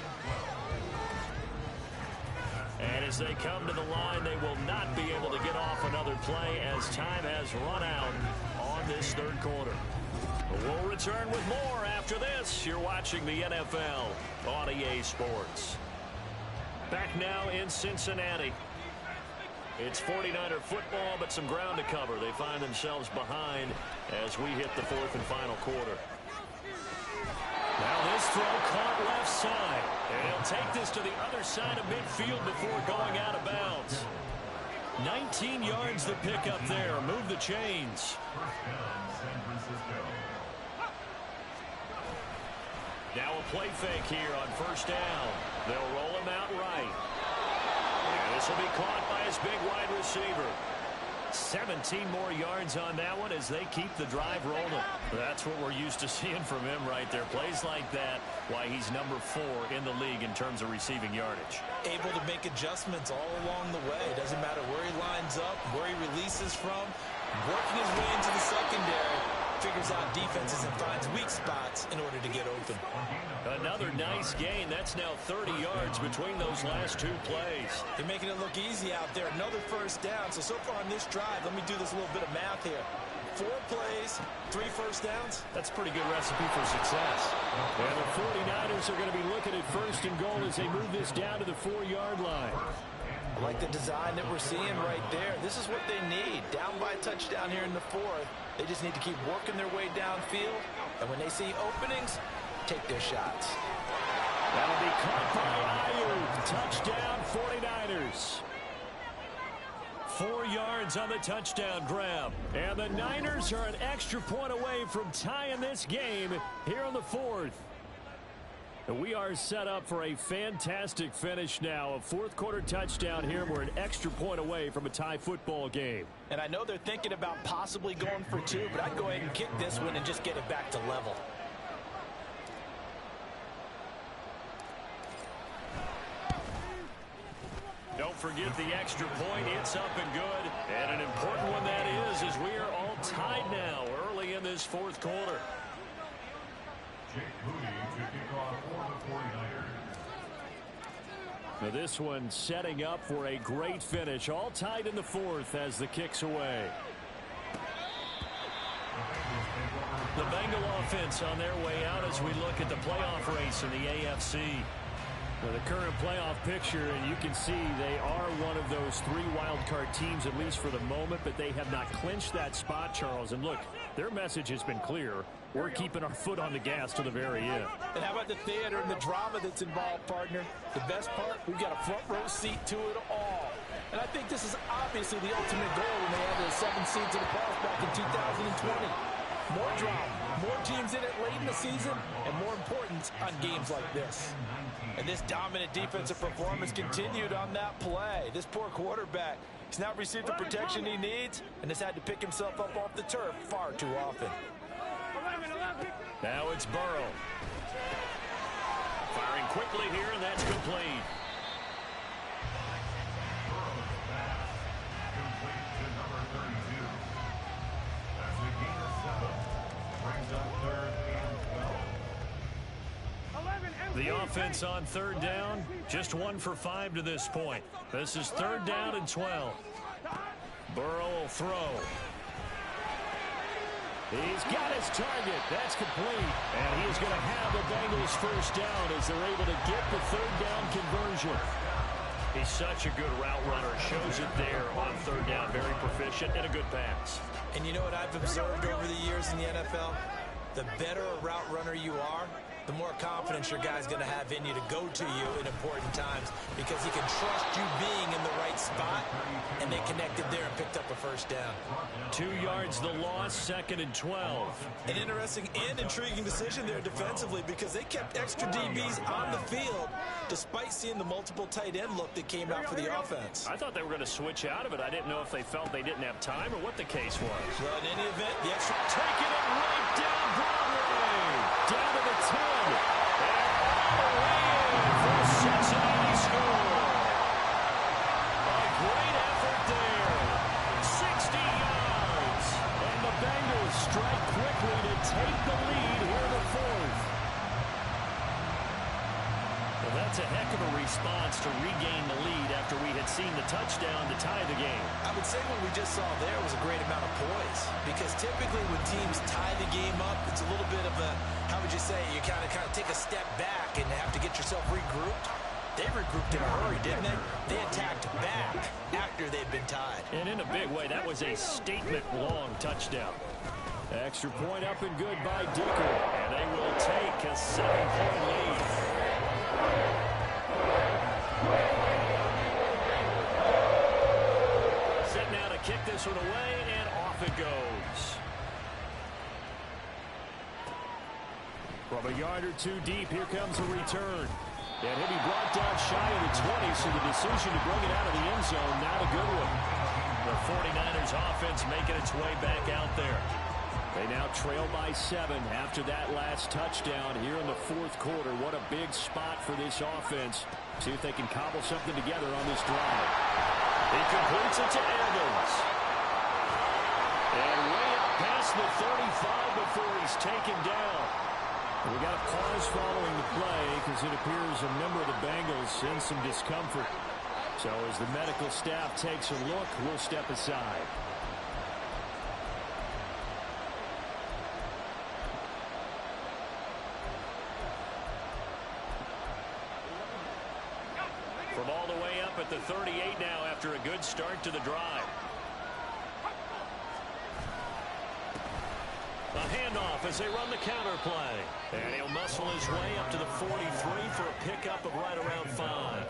12. And as they come to the line, they will not be able to get off another play as time has run out on this third quarter. We'll return with more after this. You're watching the NFL on EA Sports. Back now in Cincinnati. It's 49er football, but some ground to cover. They find themselves behind as we hit the 4th and final quarter. Now this throw caught left side. And he'll take this to the other side of midfield before going out of bounds. 19 yards to pick up there. Move the chains. San Francisco. Now a play fake here on first down. They'll roll him out right. And this will be caught by his big wide receiver. 17 more yards on that one as they keep the drive rolling. That's what we're used to seeing from him right there. Plays like that, why he's number 4 in the league in terms of receiving yardage. Able to make adjustments all along the way. Doesn't matter where he lines up, where he releases from. Working his way into the secondary. Figures out defenses and finds weak spots in order to get open. Another nice gain. That's now 30 yards between those last 2 plays. They're making it look easy out there. Another first down. So far on this drive, let me do this little bit of math here. 4 plays, 3 first downs. That's a pretty good recipe for success. And the 49ers are going to be looking at first and goal as they move this down to the 4-yard line. I like the design that we're seeing right there. This is what they need. Down by a touchdown here in the 4th. They just need to keep working their way downfield. And when they see openings, take their shots. That'll be caught by Ayuk. Touchdown 49ers. 4 yards on the touchdown grab. And the Niners are an extra point away from tying this game here on the 4th. And we are set up for a fantastic finish now. A 4th quarter touchdown here. We're an extra point away from a tie football game. And I know they're thinking about possibly going for 2, but I'd go ahead and kick this one and just get it back to level. Don't forget the extra point. It's up and good. And an important one that is, as we are all tied now early in this 4th quarter. Jake Moody to kick off for the 49ers. Now this one setting up for a great finish. All tied in the 4th as the kick's away. The Bengal offense on their way out as we look at the playoff race in the AFC. Now the current playoff picture, and you can see they are one of those 3 wildcard teams, at least for the moment, but they have not clinched that spot, Charles. And look, their message has been clear. We're keeping our foot on the gas to the very end. And how about the theater and the drama that's involved, partner? The best part, we've got a front row seat to it all. And I think this is obviously the ultimate goal when they had the 7 seeds in the playoffs back in 2020. More drama, more teams in it late in the season, and more importance on games like this. And this dominant defensive performance continued on that play. This poor quarterback, he's not received the protection he needs and has had to pick himself up off the turf far too often. Now it's Burrow. Firing quickly here, and that's complete. Complete to number 32. That's a gain of 7. Brings up 3rd and 12. The offense on 3rd down, just 1 for 5 to this point. This is 3rd down and 12. Burrow will throw. He's got his target. That's complete. And he is going to have the Bengals first down as they're able to get the 3rd down conversion. He's such a good route runner. Shows it there on third down. Very proficient and a good pass. And you know what I've observed over the years in the NFL? The better a route runner you are, the more confidence your guy's going to have in you to go to you in important times because he can trust you being in the right spot, and they connected there and picked up a first down. 2 yards the loss, 2nd and 12. An interesting and intriguing decision there defensively because they kept extra DBs on the field despite seeing the multiple tight end look that came out for the offense. I thought they were going to switch out of it. I didn't know if they felt they didn't have time or what the case was. Well, in any event, the extra... Taking it right down Broadway. Down to the 10. And all the way in for a Cincinnati score. A great effort there. 60 yards. And the Bengals strike quickly to take the lead here in the 4th. Well, that's a heck of a response to regain the lead after we had seen the touchdown to tie the game. I would say what we just saw there was a great amount of poise because typically when teams tie the game up, it's a little bit of a, how would you say, you kind of take a step back and have to get yourself regrouped. They regrouped in a hurry, didn't they? They attacked back after they'd been tied. And in a big way, that was a statement-long touchdown. Extra point up and good by Dicker. And they will take a 7-point lead. Set now to kick this one away, and off it goes. From a yard or two deep, here comes a return. And he'll be brought down shy of the 20, so the decision to bring it out of the end zone, not a good one. The 49ers offense making its way back out there. They now trail by 7 after that last touchdown here in the 4th quarter. What a big spot for this offense. See if they can cobble something together on this drive. He completes it to Evans. And way up past the 35 before he's taken down. We got a pause following the play because it appears a member of the Bengals in some discomfort. So as the medical staff takes a look, we'll step aside. From all the way up at the 38 now after a good start to the drive. A handoff as they run the counter play. And he'll muscle his way up to the 43 for a pickup of right around 5.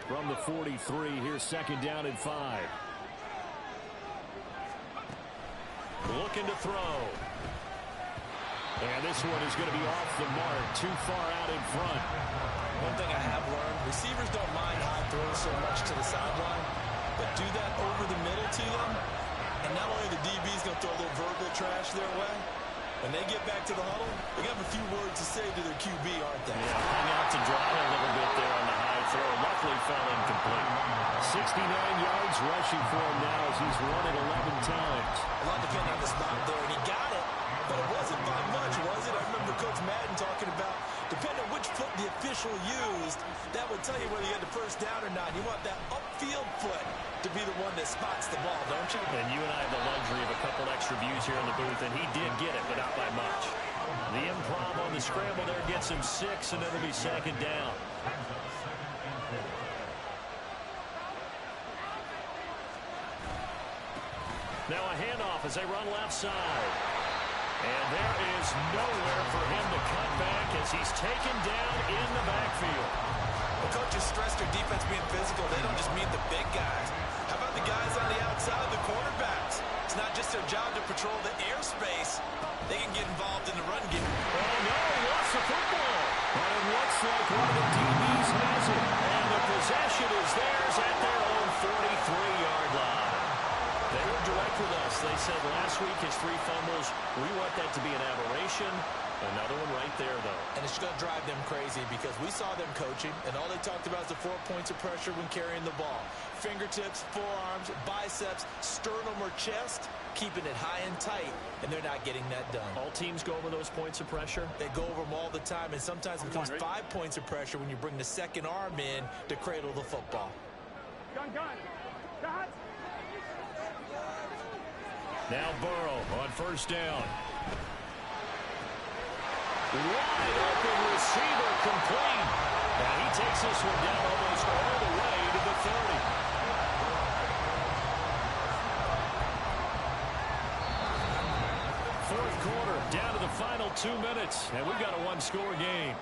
From the 43, here's 2nd down and 5. Looking to throw. And this one is going to be off the mark, too far out in front. One thing I have learned, receivers don't mind high throws so much to the sideline, but do that over the middle to them, and not only the DB's going to throw a little verbal trash their way, when they get back to the huddle, they have a few words to say to their QB, aren't they? Yeah, hung out to dry a little bit there on the high throw. Luckily fell incomplete. 69 yards rushing for him now as he's run it 11 times. A lot depending on the spot there, and he got it, but it wasn't by much, was it? I remember Coach Madden talking about, depending on which foot the official used, that would tell you whether you had the first down or not. You want that upfield foot to be the one that spots the ball, don't you? And you and I have the luxury of a couple extra views here in the booth, and he did get it, but not by much. The improv on the scramble there gets him 6, and it'll be 2nd down. Now a handoff as they run left side. And there is nowhere for him to cut back as he's taken down in the backfield. The coaches stress their defense being physical. They don't just mean the big guys. How about the guys on the outside, the quarterbacks? It's not just their job to patrol the airspace. They can get involved in the run game. Oh, no, he lost the football. But it looks like one of the DBs has it. And the possession is theirs at their own 43-yard line. They were direct with us. They said last week his 3 fumbles, we want that to be an aberration. Another one right there, though. And it's going to drive them crazy because we saw them coaching, and all they talked about is the 4 points of pressure when carrying the ball. Fingertips, forearms, biceps, sternum or chest, keeping it high and tight, and they're not getting that done. All teams go over those points of pressure? They go over them all the time, and sometimes it becomes 5 points of pressure when you bring the second arm in to cradle the football. Gun. Now Burrow on 1st down. Wide open receiver complete. And he takes this one down almost all the way to the 30. Fourth quarter, down to the final 2 minutes, and we've got a one-score game.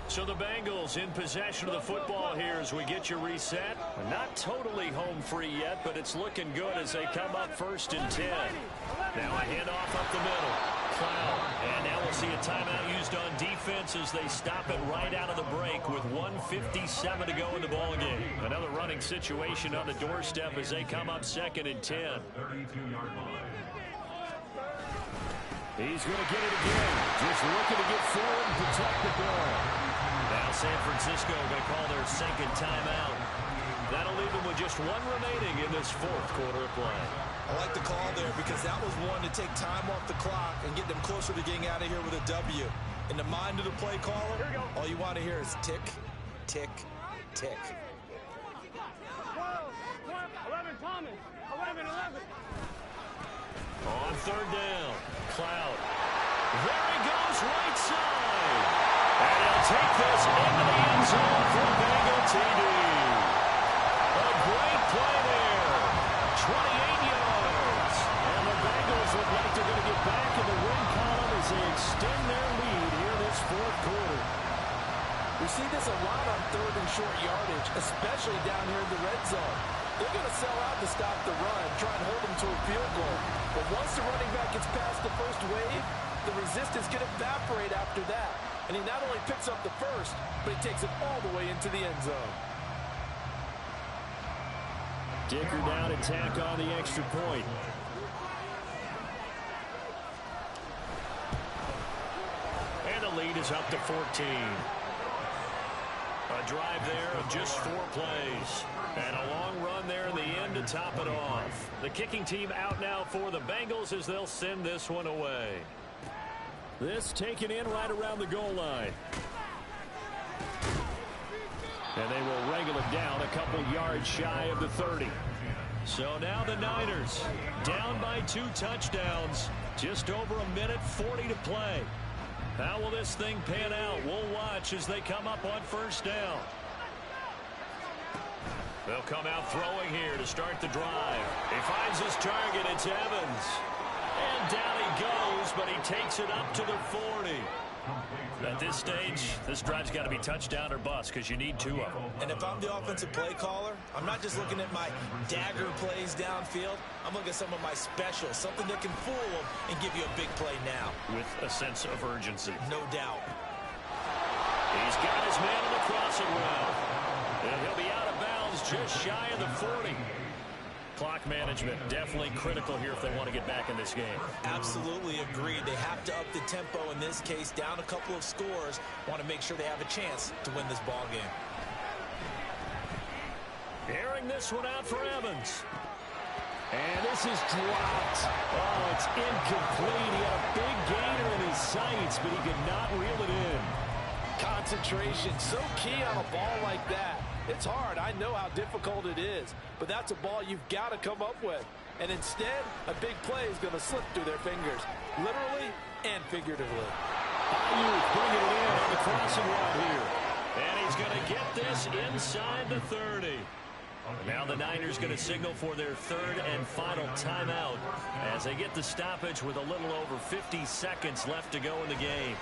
So the Bengals in possession of the football here as we get you reset. Not totally home free yet, but it's looking good as they come up 1st and 10. Now a handoff up the middle. Cloud. And now we'll see a timeout used on defense as they stop it right out of the break with 1:57 to go in the ballgame. Another running situation on the doorstep as they come up 2nd and 10. 32-yard line. He's going to get it again. Just looking to get forward and protect the ball. Now San Francisco going to call their 2nd timeout. That'll leave them with just 1 remaining in this 4th quarter of play. I like the call there because that was one to take time off the clock and get them closer to getting out of here with a W. In the mind of the play caller, all you want to hear is tick, tick, tick. 12, 11, Thomas, 11, 11. On 3rd down, Cloud. There he goes, right side. And he'll take this into the end zone for a Bengal TD. A great play there. 28 yards. And the Bengals look like they're going to get back in the win column as they extend their lead here in this 4th quarter. We see this a lot on 3rd and short yardage, especially down here in the red zone. They're going to sell out to stop the run, try and hold them to a field goal. But once the running back gets past the first wave, the resistance can evaporate after that. And he not only picks up the first, but he takes it all the way into the end zone. Dicker down and tack on the extra point. And the lead is up to 14. A drive there of just 4 plays. And a long run there in the end to top it off. The kicking team out now for the Bengals as they'll send this one away. This taken in right around the goal line. And they will wrangle it down a couple yards shy of the 30. So now the Niners down by 2 touchdowns. Just over 1:40 to play. How will this thing pan out? We'll watch as they come up on 1st down. They'll come out throwing here to start the drive. He finds his target. It's Evans. And down he goes, but he takes it up to the 40. At this stage, this drive's got to be touchdown or bust because you need 2 of them. And if I'm the offensive play caller, I'm not just looking at my dagger plays downfield. I'm looking at some of my specials, something that can fool them and give you a big play now. With a sense of urgency. No doubt. He's got his man on the crossing route. And he'll be out of bounds just shy of the 40. Clock management definitely critical here if they want to get back in this game. Absolutely agreed. They have to up the tempo in this case, down a couple of scores. Want to make sure they have a chance to win this ball game. Airing this one out for Evans. And this is dropped. Oh, it's incomplete. He had a big gainer in his sights, but he could not reel it in. Concentration, so key on a ball like that. It's hard. I know how difficult it is, but that's a ball you've got to come up with. And instead, a big play is going to slip through their fingers, literally and figuratively. Ayuk bringing it in on the crossing route here. And he's going to get this inside the 30. Now the Niners going to signal for their 3rd and final timeout as they get the stoppage with a little over 50 seconds left to go in the game.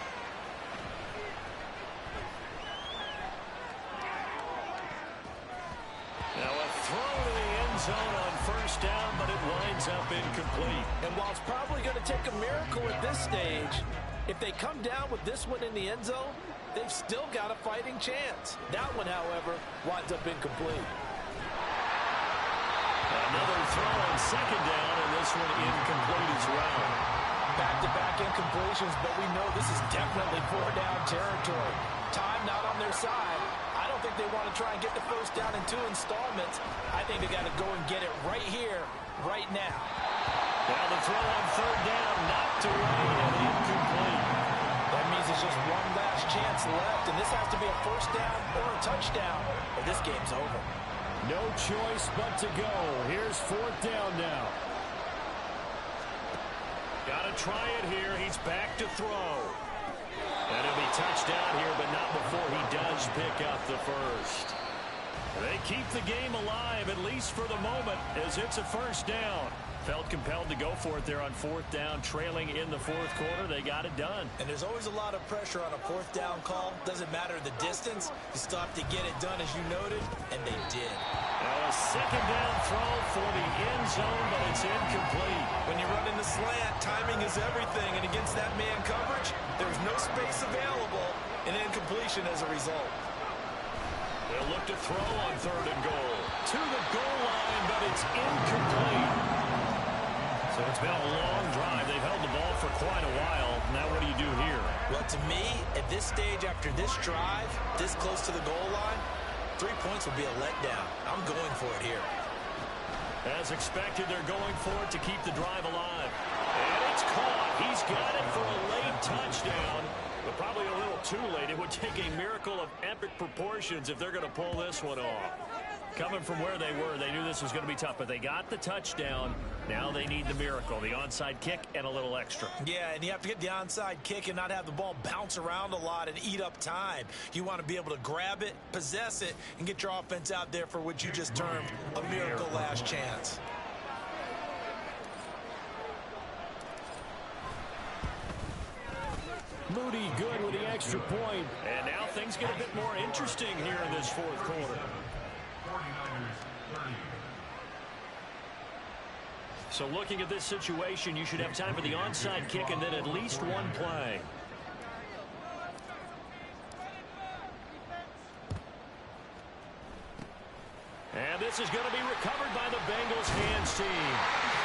Now a throw to the end zone on 1st down, but it winds up incomplete. And while it's probably going to take a miracle at this stage, if they come down with this one in the end zone, they've still got a fighting chance. That one, however, winds up incomplete. Another throw on 2nd down, and this one incomplete as well. Back-to-back incompletions, but we know this is definitely 4-down territory. Time not on their side. I don't think they want to try and get the 1st down in 2 installments. I think they got to go and get it right here, right now. Now the throw on 3rd down, knocked away and incomplete. That means there's just one last chance left, and this has to be a 1st down or a touchdown, or this game's over. No choice but to go. Here's 4th down now. Got to try it here. He's back to throw. And he'll be touched down here, but not before he does pick up the first. They keep the game alive, at least for the moment, as it's a first down. Felt compelled to go for it there on fourth down, trailing in the fourth quarter. They got it done. And there's always a lot of pressure on a fourth down call. Doesn't matter the distance. You still have to get it done, as you noted, and they did. Now a second down throw for the end zone, but it's incomplete. When you're running the slant, timing is everything, and against that man coverage, there's no space available, and incompletion as a result. They'll look to throw on third and goal. To the goal line, but it's incomplete. So it's been a long drive. They've held the ball for quite a while. Now what do you do here? Well, to me, at this stage after this drive, this close to the goal line, 3 points will be a letdown. I'm going for it here. As expected, they're going for it to keep the drive alive. And it's caught. He's got it for a late touchdown, but probably a little too late. It would take a miracle of epic proportions if they're going to pull this one off. Coming from where they were, they knew this was going to be tough, but they got the touchdown. Now they need the miracle, the onside kick and a little extra. Yeah, and you have to get the onside kick and not have the ball bounce around a lot and eat up time. You want to be able to grab it, possess it, and get your offense out there for what you just termed a miracle last chance. Moody good with the extra point. And now things get a bit more interesting here in this fourth quarter. 49ers 30. So looking at this situation, you should have time for the onside kick and then at least one play. And this is going to be recovered by the Bengals hands team.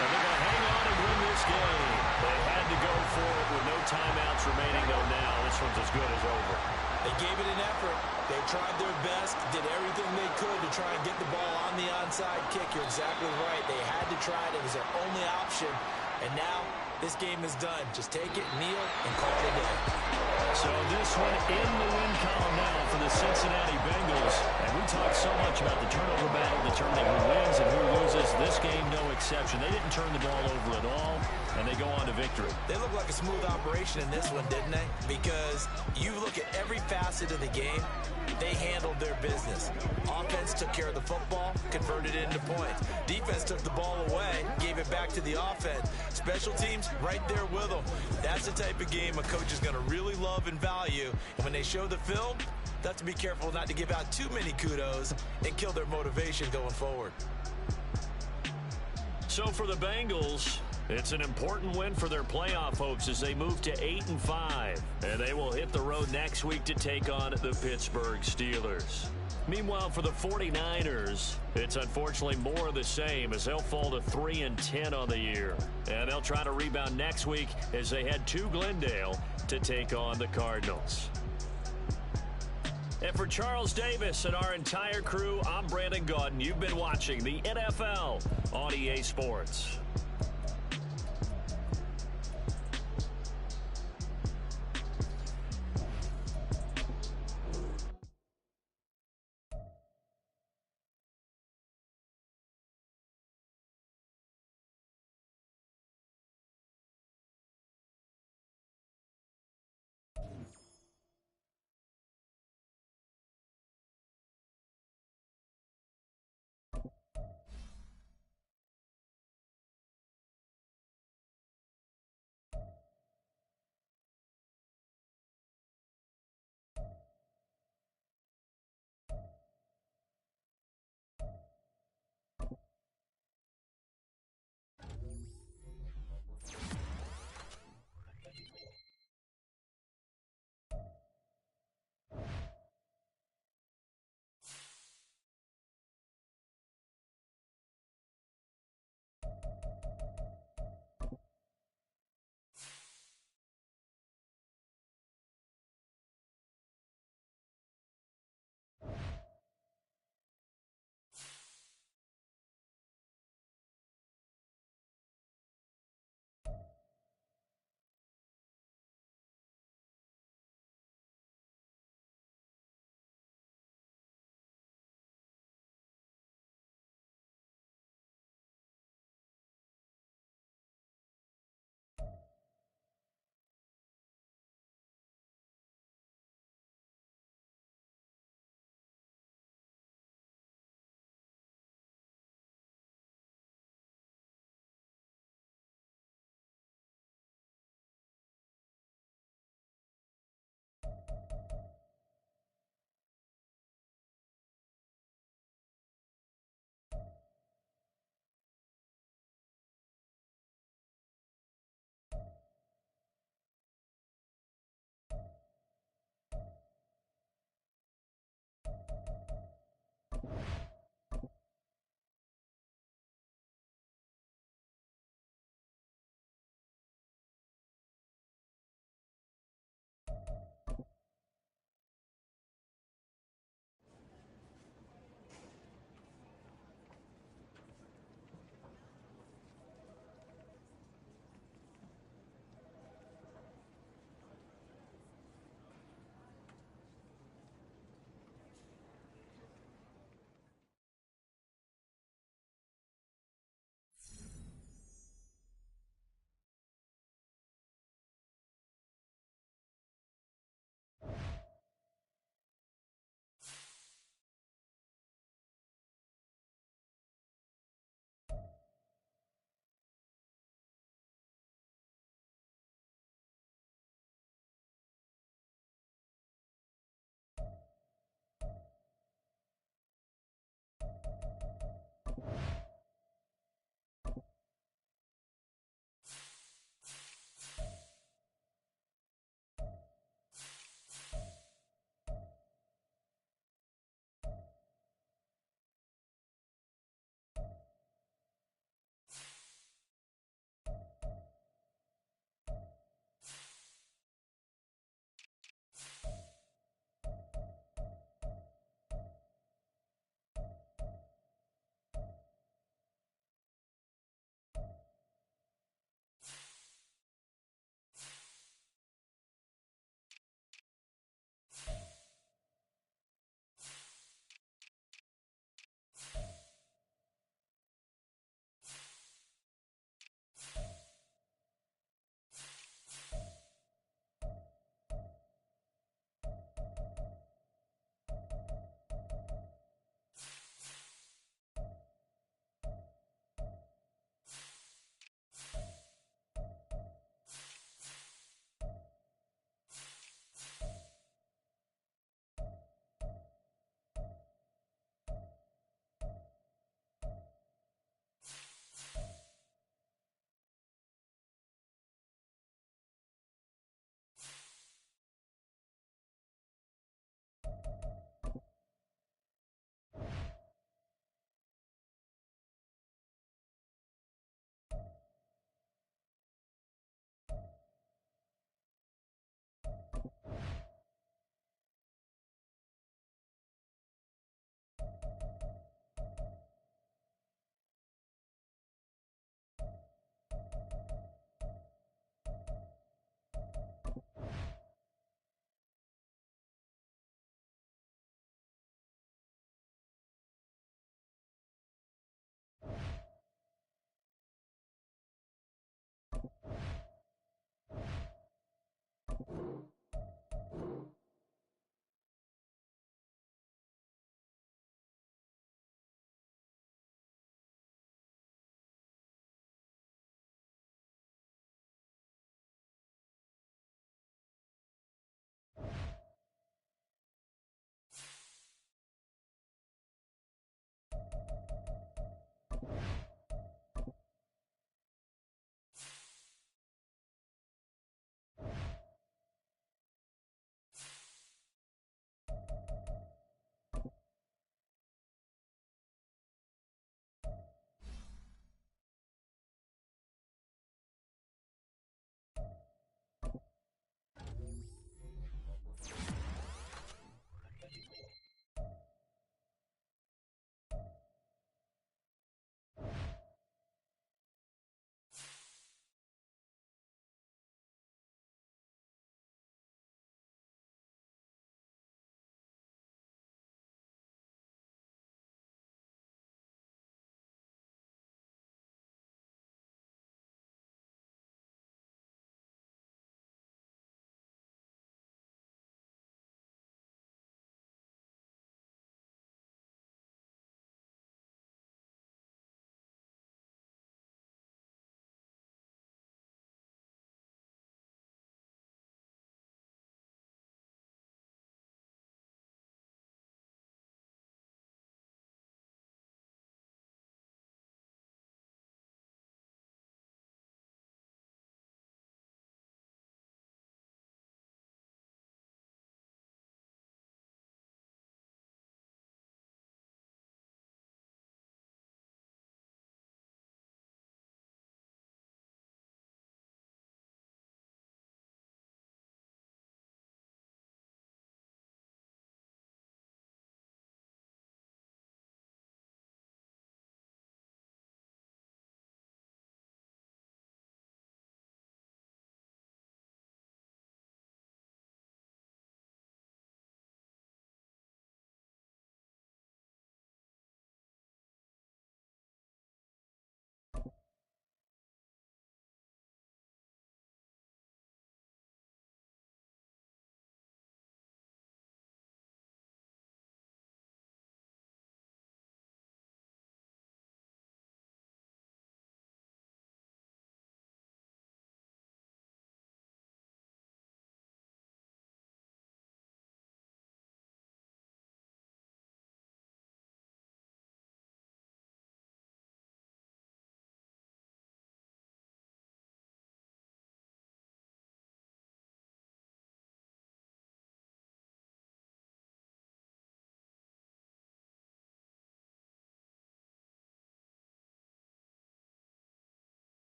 And they're going to hang on and win this game. They had to go for it with no timeouts remaining, though now this one's as good as over. They gave it an effort. They tried their best, did everything they could to try and get the ball on the onside kick. You're exactly right. They had to try it. It was their only option. And now this game is done. Just take it, kneel, and call it a day. So this one in the win column now for the Cincinnati Bengals. And we talk so much about the turnover battle determining who wins and who loses. This game, no exception. They didn't turn the ball over at all, and they go on to victory. They look like a smooth operation in this one, didn't they? Because you look at every facet of the game, they handled their business. Offense took care of the football, converted it into points. Defense took the ball away, gave it back to the offense. Special teams, right there with them. That's the type of game a coach is going to really love and value. And when they show the film, they have to be careful not to give out too many kudos and kill their motivation going forward. So for the Bengals, it's an important win for their playoff hopes as they move to 8-5. And they will hit the road next week to take on the Pittsburgh Steelers. Meanwhile, for the 49ers, it's unfortunately more of the same as they'll fall to 3-10 on the year. And they'll try to rebound next week as they head to Glendale to take on the Cardinals. And for Charles Davis and our entire crew, I'm Brandon Gaudin. You've been watching the NFL on EA Sports.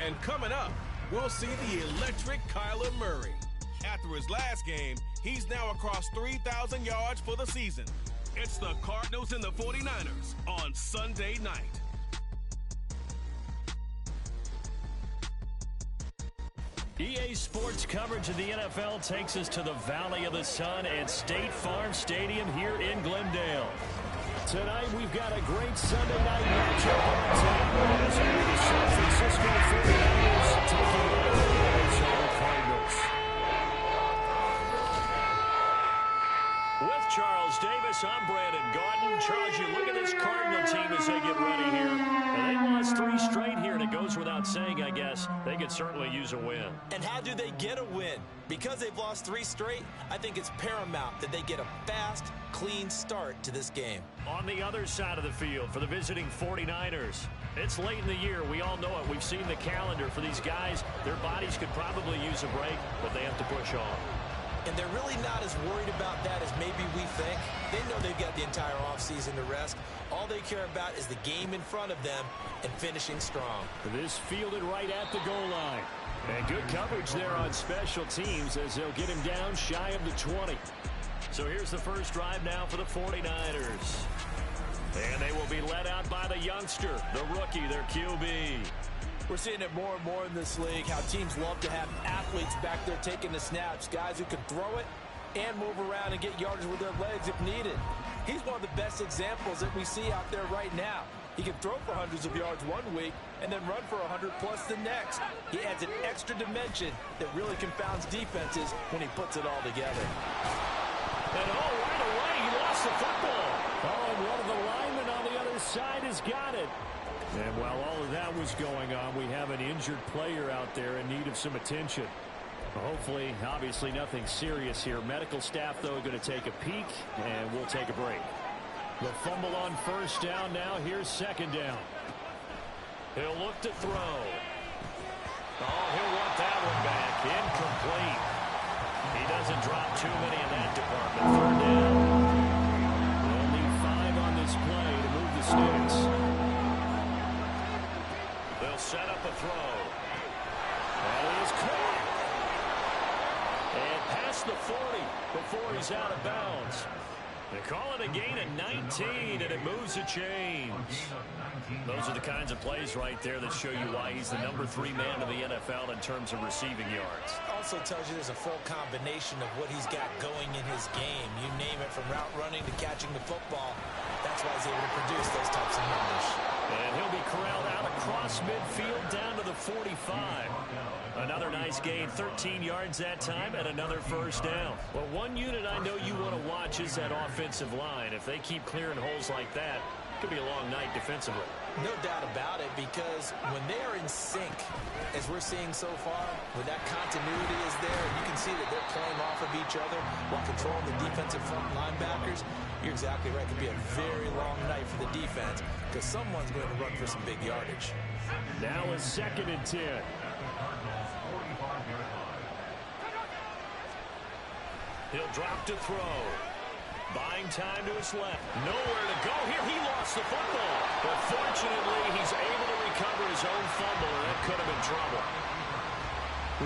And coming up, we'll see the electric Kyler Murray. After his last game, he's now across 3,000 yards for the season. It's the Cardinals and the 49ers on Sunday night. EA Sports coverage of the NFL takes us to the Valley of the Sun at State Farm Stadium here in Glendale. Tonight, we've got a great Sunday night matchup on tap as the San Francisco 49ers taking on the Arizona Cardinals. With Charles Davis, I'm Brandon Gaudin. Charles, you look at this Cardinal team as they get ready here. And they lost 3 straight here, and it goes without saying, I guess, they could certainly use a win. And how do they get a win? Because they've lost 3 straight, I think it's paramount that they get a fast, clean start to this game. On the other side of the field for the visiting 49ers, it's late in the year. We all know it. We've seen the calendar for these guys. Their bodies could probably use a break, but they have to push on. And they're really not as worried about that as maybe we think. They know they've got the entire offseason to rest. All they care about is the game in front of them and finishing strong. This fielded right at the goal line. And good coverage there on special teams as they'll get him down shy of the 20. So here's the first drive now for the 49ers. And they will be led out by the youngster, the rookie, their QB. We're seeing it more and more in this league, how teams love to have athletes back there taking the snaps, guys who can throw it and move around and get yardage with their legs if needed. He's one of the best examples that we see out there right now. He can throw for hundreds of yards one week and then run for 100+ the next. He adds an extra dimension that really confounds defenses when he puts it all together. And right away, he lost the football. Oh, and one of the linemen on the other side has got it. And while all of that was going on, we have an injured player out there in need of some attention. Hopefully, obviously nothing serious here. Medical staff, though, going to take a peek, and we'll take a break. The fumble on first down now. Here's second down. He'll look to throw. Oh, he'll want that one back. Incomplete. He doesn't drop too many in that department. Third down. They'll need 5 on this play to move the sticks. They'll set up a throw. That is caught. And past the 40 before he's out of bounds. They call it a gain of 19, and it moves the chains. Those are the kinds of plays right there that show you why he's the number 3 man in the NFL in terms of receiving yards. Also tells you there's a full combination of what he's got going in his game. You name it, from route running to catching the football. That's why he's able to produce those types of numbers. And he'll be corralled out across midfield down to the 45. Another nice gain, 13 yards that time, and another first down. Well, one unit I know you want to watch is that offensive line. If they keep clearing holes like that, it could be a long night defensively. No doubt about it, because when they are in sync, as we're seeing so far, when that continuity is there, and you can see that they're playing off of each other while controlling the defensive front linebackers, you're exactly right. It could be a very long night for the defense, because someone's going to run for some big yardage. Now a 2nd and 10. He'll drop to throw. Buying time to his left. Nowhere to go here. He lost the football. But fortunately, he's able to recover his own fumble, and that could have been trouble.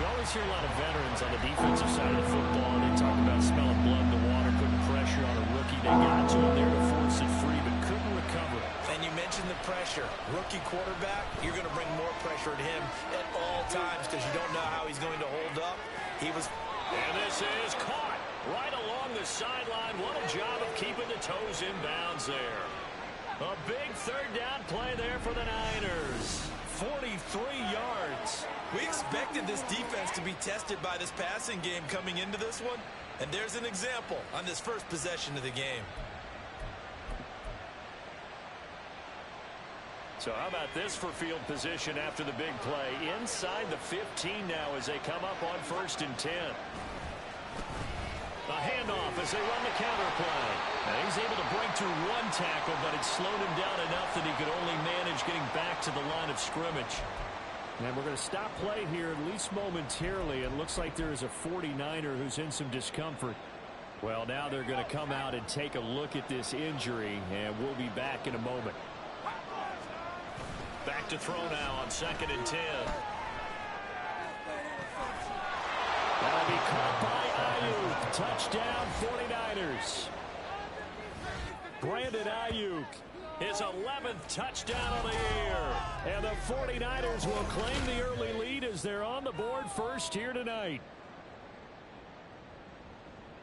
We always hear a lot of veterans on the defensive side of the football, and they talk about smelling blood in the water, putting pressure on a rookie. They got to him there to force it free, but couldn't recover it. And you mentioned the pressure. Rookie quarterback, you're going to bring more pressure at him at all times because you don't know how he's going to hold up. And this is caught right along the sideline. What a job of keeping the toes in bounds there. A big third down play there for the Niners. 43 yards. We expected this defense to be tested by this passing game coming into this one. And there's an example on this first possession of the game. So how about this for field position after the big play? Inside the 15 now as they come up on 1st and 10. A handoff as they run the counter play. Now he's able to break through 1 tackle, but it slowed him down enough that he could only manage getting back to the line of scrimmage. And we're going to stop play here, at least momentarily. It looks like there is a 49er who's in some discomfort. Well, now they're going to come out and take a look at this injury, and we'll be back in a moment. Back to throw now on 2nd and 10. That'll be caught by Ayuk. Touchdown 49ers. Brandon Ayuk, his 11th touchdown of the year. And the 49ers will claim the early lead as they're on the board first here tonight.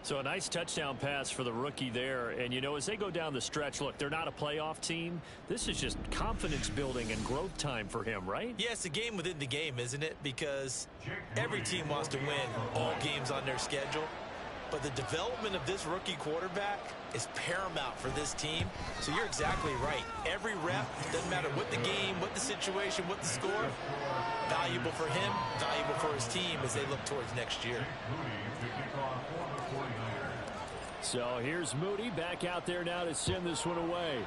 So a nice touchdown pass for the rookie there. And, you know, as they go down the stretch, look, they're not a playoff team. This is just confidence building and growth time for him, right? Yeah, it's a game within the game, isn't it? Because every team wants to win all games on their schedule. But the development of this rookie quarterback is paramount for this team. So you're exactly right. Every rep, doesn't matter what the game, what the situation, what the score, valuable for him, valuable for his team as they look towards next year. So here's Moody back out there now to send this one away.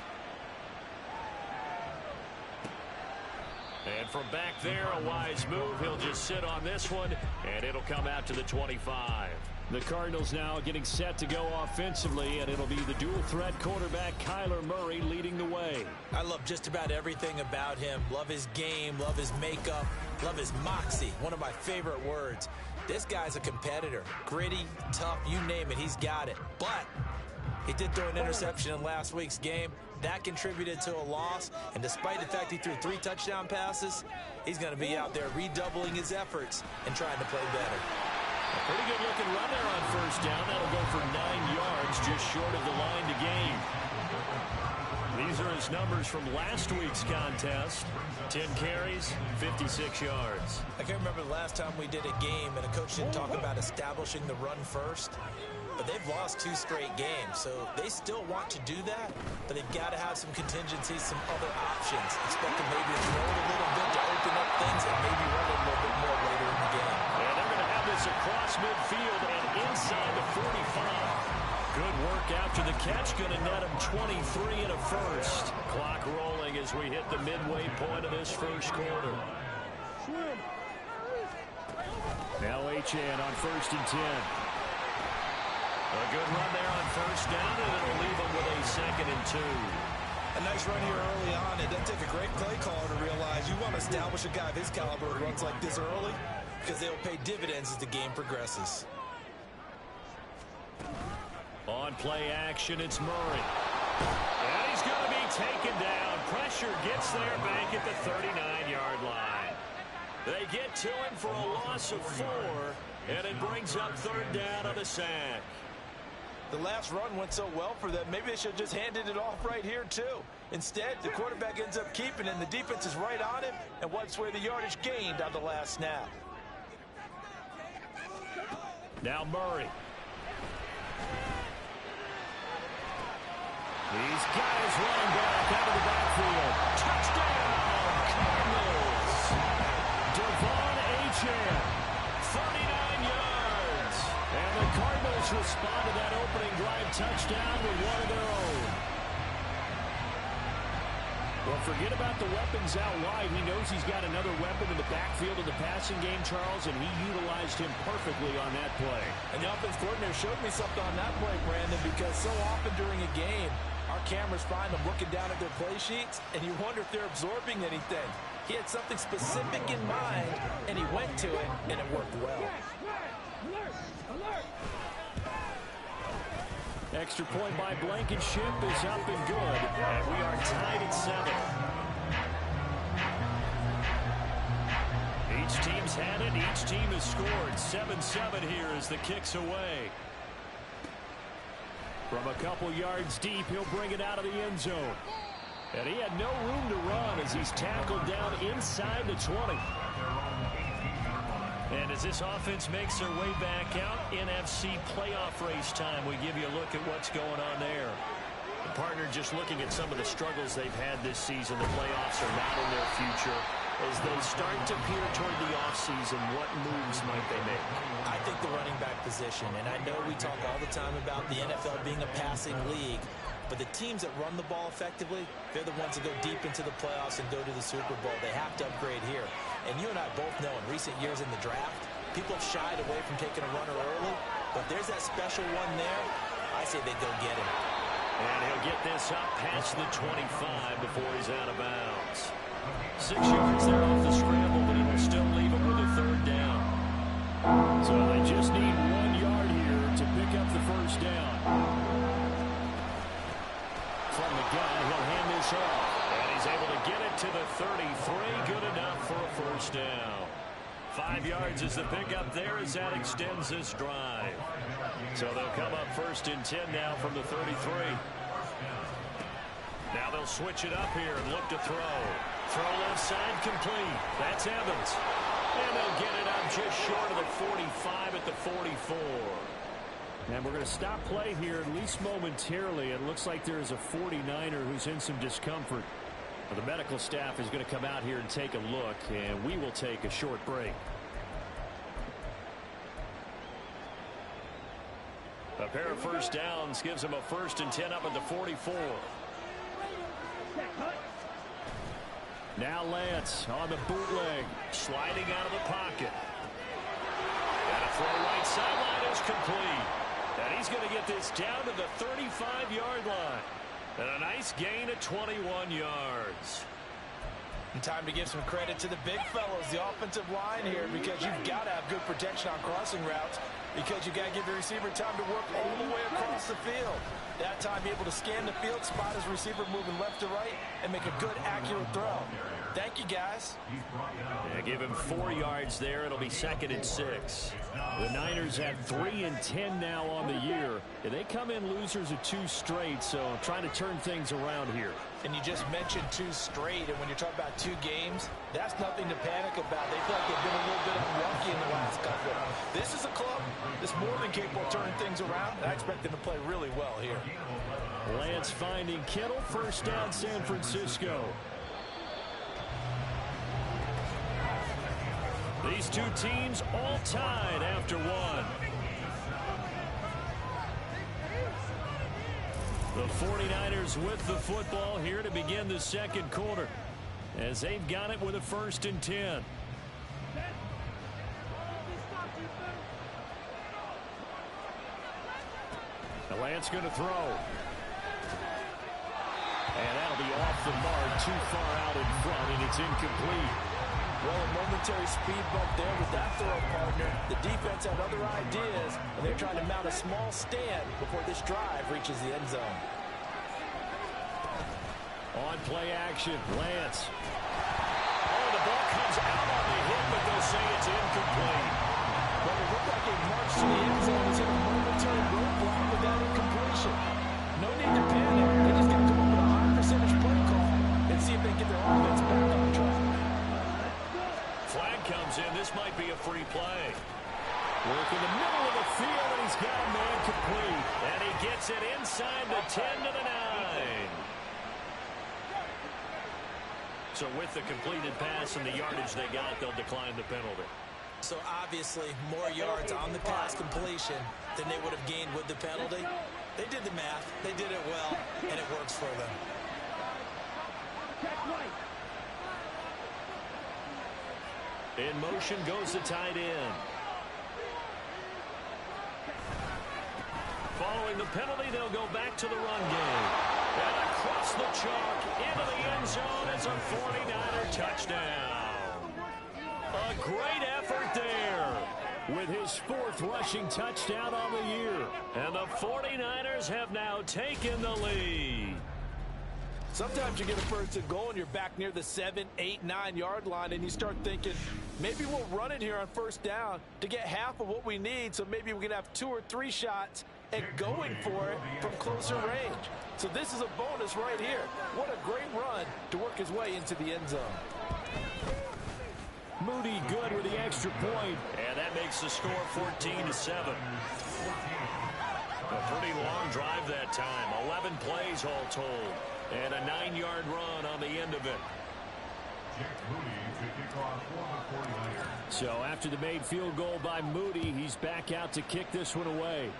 And from back there, a wise move. He'll just sit on this one, and it'll come out to the 25. The Cardinals now getting set to go offensively, and it'll be the dual-threat quarterback Kyler Murray leading the way. I love just about everything about him. Love his game, love his makeup, love his moxie, one of my favorite words. This guy's a competitor. Gritty, tough, you name it, he's got it. But he did throw an interception in last week's game. That contributed to a loss, and despite the fact he threw 3 touchdown passes, he's going to be out there redoubling his efforts and trying to play better. A pretty good looking run there on first down. That'll go for 9 yards, just short of the line to gain. These are his numbers from last week's contest. 10 carries, 56 yards. I can't remember the last time we did a game and a coach didn't talk about establishing the run first. But they've lost 2 straight games, so they still want to do that, but they've got to have some contingencies, some other options. Expect them maybe to throw it a little bit to open up things and maybe run it a little bit more later in the game. And they're going to have this across midfield and inside the 45. Good work after the catch, going to net him 23 and a first. Clock rolling as we hit the midway point of this first quarter. Now Achane on 1st and 10. A good run there on first down, and it'll leave them with a 2nd and 2. A nice run here early on. It doesn't take a great play caller to realize you want to establish a guy of his caliber who runs like this early because they'll pay dividends as the game progresses. On play action, it's Murray. And he's going to be taken down. Pressure gets there back at the 39-yard line. They get to him for a loss of 4, and it brings up 3rd down on the sack. The last run went so well for them, maybe they should have just handed it off right here, too. Instead, the quarterback ends up keeping it, and the defense is right on him and wipes away the yardage gained on the last snap. Now Murray. These guys running back out of the backfield. Touchdown, Cardinals. Devon Achane, 39 yards. And the Cardinals respond to that opening drive touchdown with one of their own. Well, forget about the weapons out wide. He knows he's got another weapon in the backfield of the passing game, Charles, and he utilized him perfectly on that play. And the offense coordinator showed me something on that play, Brandon, because so often during a game, our cameras find them looking down at their play sheets, and you wonder if they're absorbing anything. He had something specific in mind, and he went to it, and it worked well. Extra point by Blankenship is up and good, and we are tied at 7. Each team's had it. Each team has scored. 7-7 here as the kick's away. From a couple yards deep, he'll bring it out of the end zone. And he had no room to run as he's tackled down inside the 20. And as this offense makes their way back out, NFC playoff race time, we give you a look at what's going on there. The partner just looking at some of the struggles they've had this season. The playoffs are not in their future. As they start to peer toward the offseason, what moves might they make? I think the running back position, and I know we talk all the time about the NFL being a passing league, but the teams that run the ball effectively, they're the ones that go deep into the playoffs and go to the Super Bowl. They have to upgrade here. And you and I both know in recent years in the draft, people have shied away from taking a runner early, but there's that special one there. I say they go get him. And he'll get this up past the 25 before he's out of bounds. 6 yards there off the scramble, but it will still leave him with a 3rd down. So they just touchdown. 5 yards is the pickup there as that extends this drive. So they'll come up 1st and 10 now from the 33. Now they'll switch it up here and look to throw. Throw left side complete. That's Evans. And they'll get it up just short of the 45 at the 44. And we're going to stop play here, at least momentarily. It looks like there's a 49er who's in some discomfort. The medical staff is going to come out here and take a look, and we will take a short break. A pair of first downs gives them a 1st and 10 up at the 44. Now Lance on the bootleg. Sliding out of the pocket. And a throw right sideline is complete. And he's going to get this down to the 35-yard line. And a nice gain of 21 yards. And time to give some credit to the big fellows, the offensive line here, because you've got to have good protection on crossing routes, because you've got to give the receiver time to work all the way across the field. That time, be able to scan the field, spot his receiver moving left to right, and make a good, accurate throw. Thank you, guys. Yeah, give him 4 yards there. It'll be 2nd and 6. The Niners have 3 and 10 now on the year. And they come in losers of 2 straight, so trying to turn things around here. And you just mentioned 2 straight, and when you're talking about 2 games, that's nothing to panic about. They feel like they've been a little bit unlucky in the last couple. This is a club that's more than capable of turning things around, and I expect them to play really well here. Lance finding Kittle, 1st down San Francisco. These 2 teams all tied after 1. The 49ers with the football here to begin the 2nd quarter, as they've got it with a 1st and 10. The Lance going to throw. And that'll be off the mark, too far out in front, and it's incomplete. Well, a momentary speed bump there with that throw partner. The defense had other ideas, and they're trying to mount a small stand before this drive reaches the end zone. On play action, Lance. Oh, the ball comes out on the hit, but they'll say it's incomplete. Well, it looked like a march to the end zone. He's in a momentary roadblock with that incompletion. No need to panic. They just got to come up with a high percentage play call and see if they can get their offense back on track. Flag comes in. This might be a free play. Work in the middle of the field, and he's got a man complete. And he gets it inside the 10 to the 9. So with the completed pass and the yardage they got, they'll decline the penalty. So obviously more yards on the pass completion than they would have gained with the penalty. They did the math. They did it well, and it works for them. In motion goes the tight end. Following the penalty, they'll go back to the run game. And across the chalk into the end zone is a 49er touchdown. A great effort there with his 4th rushing touchdown on the year. And the 49ers have now taken the lead. Sometimes you get a 1st and goal and you're back near the 7, 8, 9-yard line, and you start thinking, maybe we'll run it here on 1st down to get half of what we need, so maybe we can have 2 or 3 shots at going for it from closer range. So this is a bonus right here. What a great run to work his way into the end zone. Moody good with the extra point. And that makes the score 14-7. A pretty long drive that time. 11 plays all told. And a 9-yard run on the end of it. So after the made field goal by Moody, he's back out to kick this one away.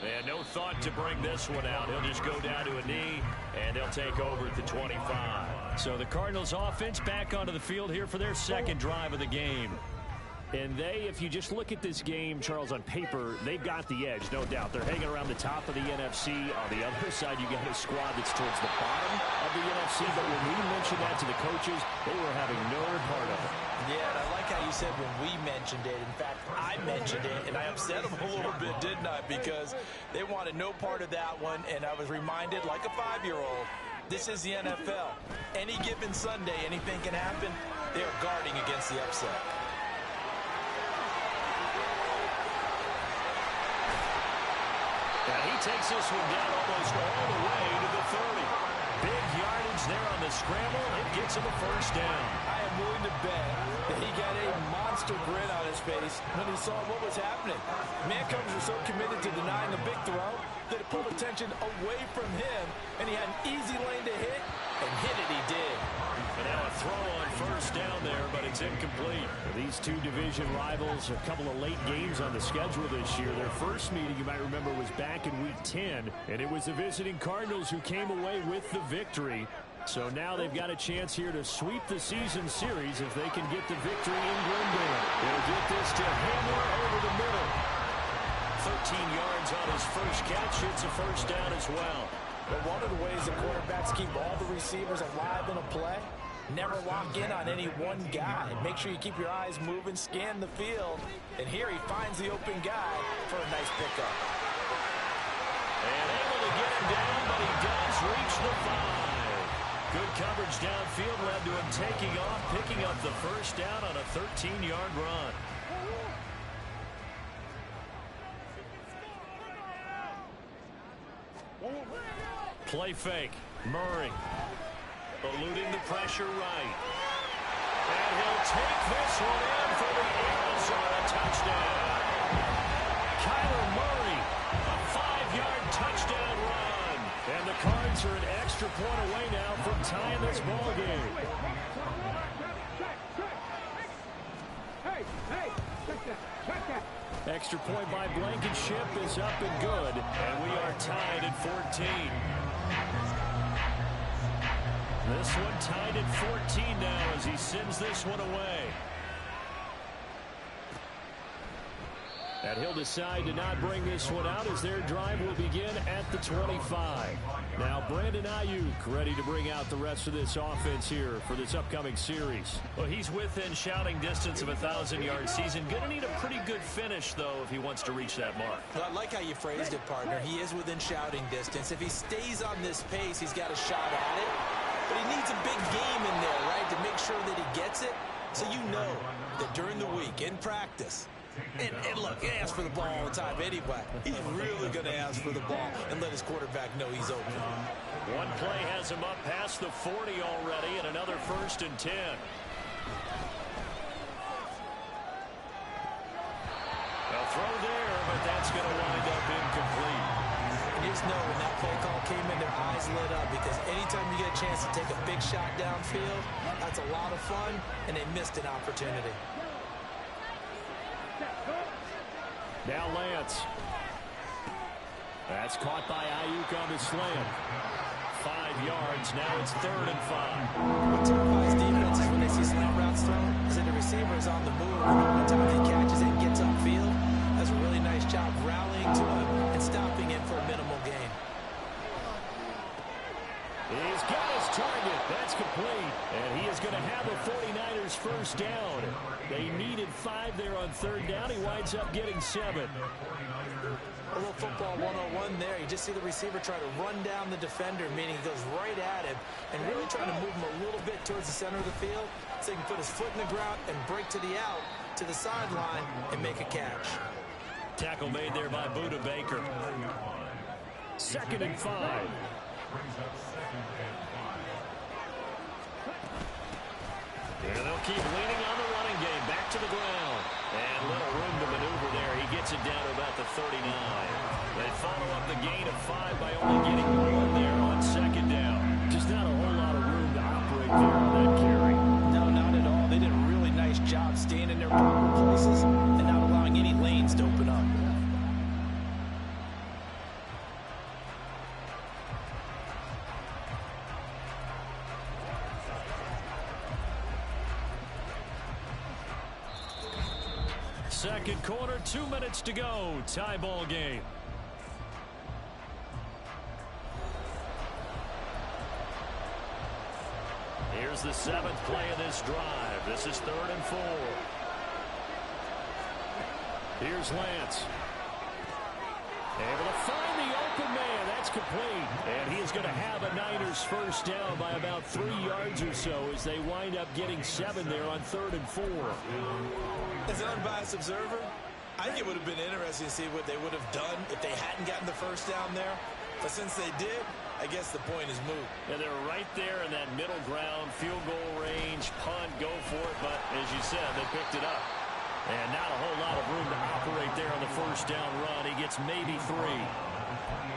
And no thought to bring this one out. He'll just go down to a knee, and they'll take over at the 25. So the Cardinals offense back onto the field here for their 2nd drive of the game. And they, if you just look at this game, Charles, on paper, they've got the edge, no doubt. They're hanging around the top of the NFC. On the other side, you got a squad that's towards the bottom of the NFC. But when we mentioned that to the coaches, they were having no part of it. Yeah, and I like how you said when we mentioned it. In fact, I mentioned it, and I upset them a little bit, didn't I? Because they wanted no part of that one, and I was reminded, like a 5-year-old, This is the NFL. Any given Sunday, anything can happen. They are guarding against the upset. And he takes this one down almost all the way to the 30. Big yardage there on the scramble. It gets him a first down. I am willing to bet that he got a monster grin on his face when he saw what was happening. Man-covers were so committed to denying the big throw that it pulled attention away from him, and he had an easy lane to hit, and hit it he did. And now a throw on first down there, but it's incomplete. These two division rivals, a couple of late games on the schedule this year. Their first meeting, you might remember, was back in Week 10, and it was the visiting Cardinals who came away with the victory. So now they've got a chance here to sweep the season series if they can get the victory in Glendale. They'll get this to Hamler over the middle. 13 yards on his first catch. It's a first down as well. But one of the ways the quarterbacks keep all the receivers alive in a play, never lock in on any one guy. Make sure you keep your eyes moving, scan the field. And here he finds the open guy for a nice pickup. And able to get him down, but he does reach the 5. Good coverage downfield led to him taking off, picking up the first down on a 13-yard run. Play fake. Murray eluding the pressure right. And he'll take this one in for the Arizona touchdown. Kyler Murray, a 5-yard touchdown run. And the Cards are an extra point away now from tying this ball game. Extra point by Blankenship is up and good. And we are tied at 14. This one tied at 14 now as he sends this one away. And he'll decide to not bring this one out as their drive will begin at the 25. Now Brandon Ayuk ready to bring out the rest of this offense here for this upcoming series. Well, he's within shouting distance of a 1,000-yard season. Going to need a pretty good finish, though, if he wants to reach that mark. Well, I like how you phrased it, partner. He is within shouting distance. If he stays on this pace, he's got a shot at it. But he needs a big game in there, right, to make sure that he gets it. So you know that during the week, in practice, and look, he asks for the ball all the time anyway. He's really going to ask for the ball and let his quarterback know he's open. One play has him up past the 40 already, and another 1st and 10. A throw there, but that's going to wind up incomplete. You just know when that play call came in, their eyes lit up, because anytime you get a chance to take a big shot downfield, that's a lot of fun, and they missed an opportunity. Now Lance. That's caught by Ayuk on the slam. 5 yards. Now it's 3rd and 5. What terrifies defenses when they see slant routes thrown is that the receiver is on the move. By the time he catches it and gets upfield, does a really nice job rallying to him and stopping him for a minimal gain. He's got his target. That's complete. And he is going to have the 49ers first down. They needed 5 there on 3rd down. He winds up getting 7. A little football 101 there. You just see the receiver try to run down the defender, meaning he goes right at him and really trying to move him a little bit towards the center of the field so he can put his foot in the ground and break to the out, to the sideline, and make a catch. Tackle made there by Buda Baker. 2nd and 5. And they'll keep leaning on the running game. Back to the ground. And little room to maneuver there. He gets it down to about the 39. They follow up the gain of 5 by only getting 1 there on 2nd down. Just not a whole lot of room to operate there on that carry. No, not at all. They did a really nice job staying in their proper places and not allowing any lanes to open up. Second quarter, 2 minutes to go. Tie ball game. Here's the 7th play of this drive. This is 3rd and 4. Here's Lance. Able to find the open man. That That's complete. And he is going to have a Niners first down by about 3 yards or so as they wind up getting 7 there on 3rd and 4. As an unbiased observer, I think it would have been interesting to see what they would have done if they hadn't gotten the first down there. But since they did, I guess the point is moot. And they're right there in that middle ground, field goal range, punt, go for it. But as you said, they picked it up. And not a whole lot of room to operate there on the first down run. He gets maybe 3.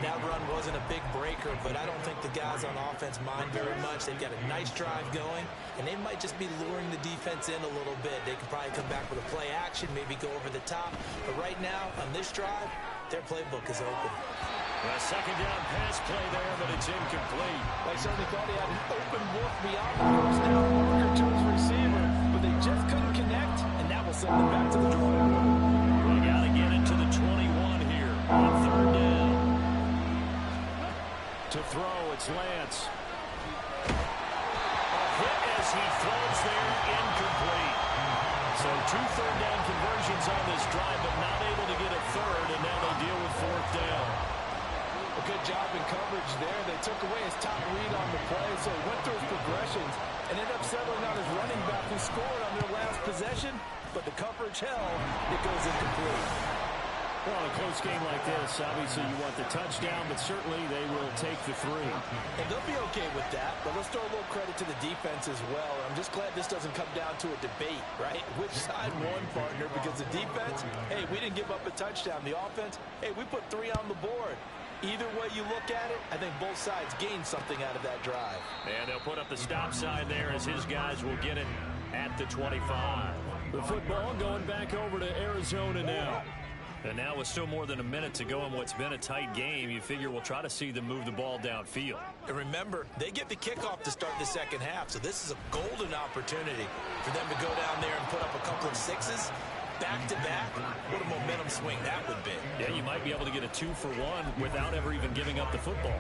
That run wasn't a big breaker, but I don't think the guys on offense mind very much. They've got a nice drive going, and they might just be luring the defense in a little bit. They could probably come back with a play action, maybe go over the top. But right now, on this drive, their playbook is open. A second down pass play there, but it's incomplete. They certainly thought he had an open look beyond the first down marker to his receiver, but they just couldn't connect, and that will send them back to the drawing board. We got to get into the 21 here on 3rd down. To throw, it's Lance. A hit as he throws there, incomplete. So 2 third down conversions on this drive, but not able to get a third, and now they deal with 4th down. A good job in coverage there. They took away his top read on the play, so he went through his progressions and ended up settling on his running back who scored on their last possession, but the coverage held. It goes incomplete. Well, in a close game like this, obviously you want the touchdown, but certainly they will take the 3. And they'll be okay with that, but let's throw a little credit to the defense as well. I'm just glad this doesn't come down to a debate, right? Which side won, partner? Because the defense, hey, we didn't give up a touchdown. The offense, hey, we put 3 on the board. Either way you look at it, I think both sides gained something out of that drive. And they'll put up the stop sign there as his guys will get it at the 25. The football going back over to Arizona now. And now with still more than a minute to go in what's been a tight game, you figure we'll try to see them move the ball downfield. And remember, they get the kickoff to start the second half, so this is a golden opportunity for them to go down there and put up a couple of 6s. Back-to-back, what a momentum swing that would be. Yeah, you might be able to get a 2-for-1 without ever even giving up the football.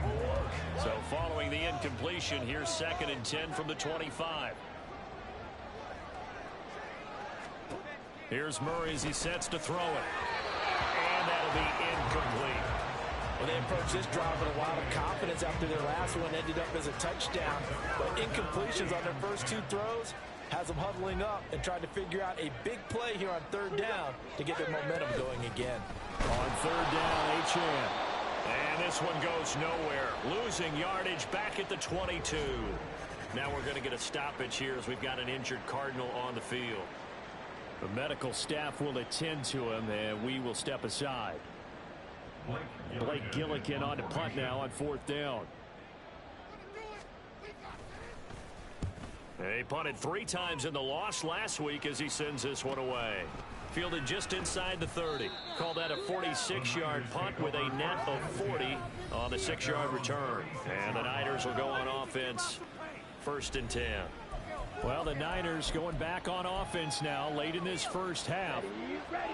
So following the incompletion, here's 2nd and 10 from the 25. Here's Murray as he sets to throw it. And that'll be incomplete. Well, they approached this drive with a lot of confidence after their last one ended up as a touchdown. But incompletions on their first 2 throws has them huddling up and trying to figure out a big play here on 3rd down to get their momentum going again. On 3rd down, Achane. And this one goes nowhere. Losing yardage back at the 22. Now we're going to get a stoppage here as we've got an injured Cardinal on the field. The medical staff will attend to him, and we will step aside. Blake Gillikin on to punt now on 4th down. He punted 3 times in the loss last week as he sends this one away. Fielded just inside the 30. Call that a 46-yard punt with a net of 40 on the 6-yard return. And the Niners will go on offense 1st and 10. Well, the Niners going back on offense now late in this first half.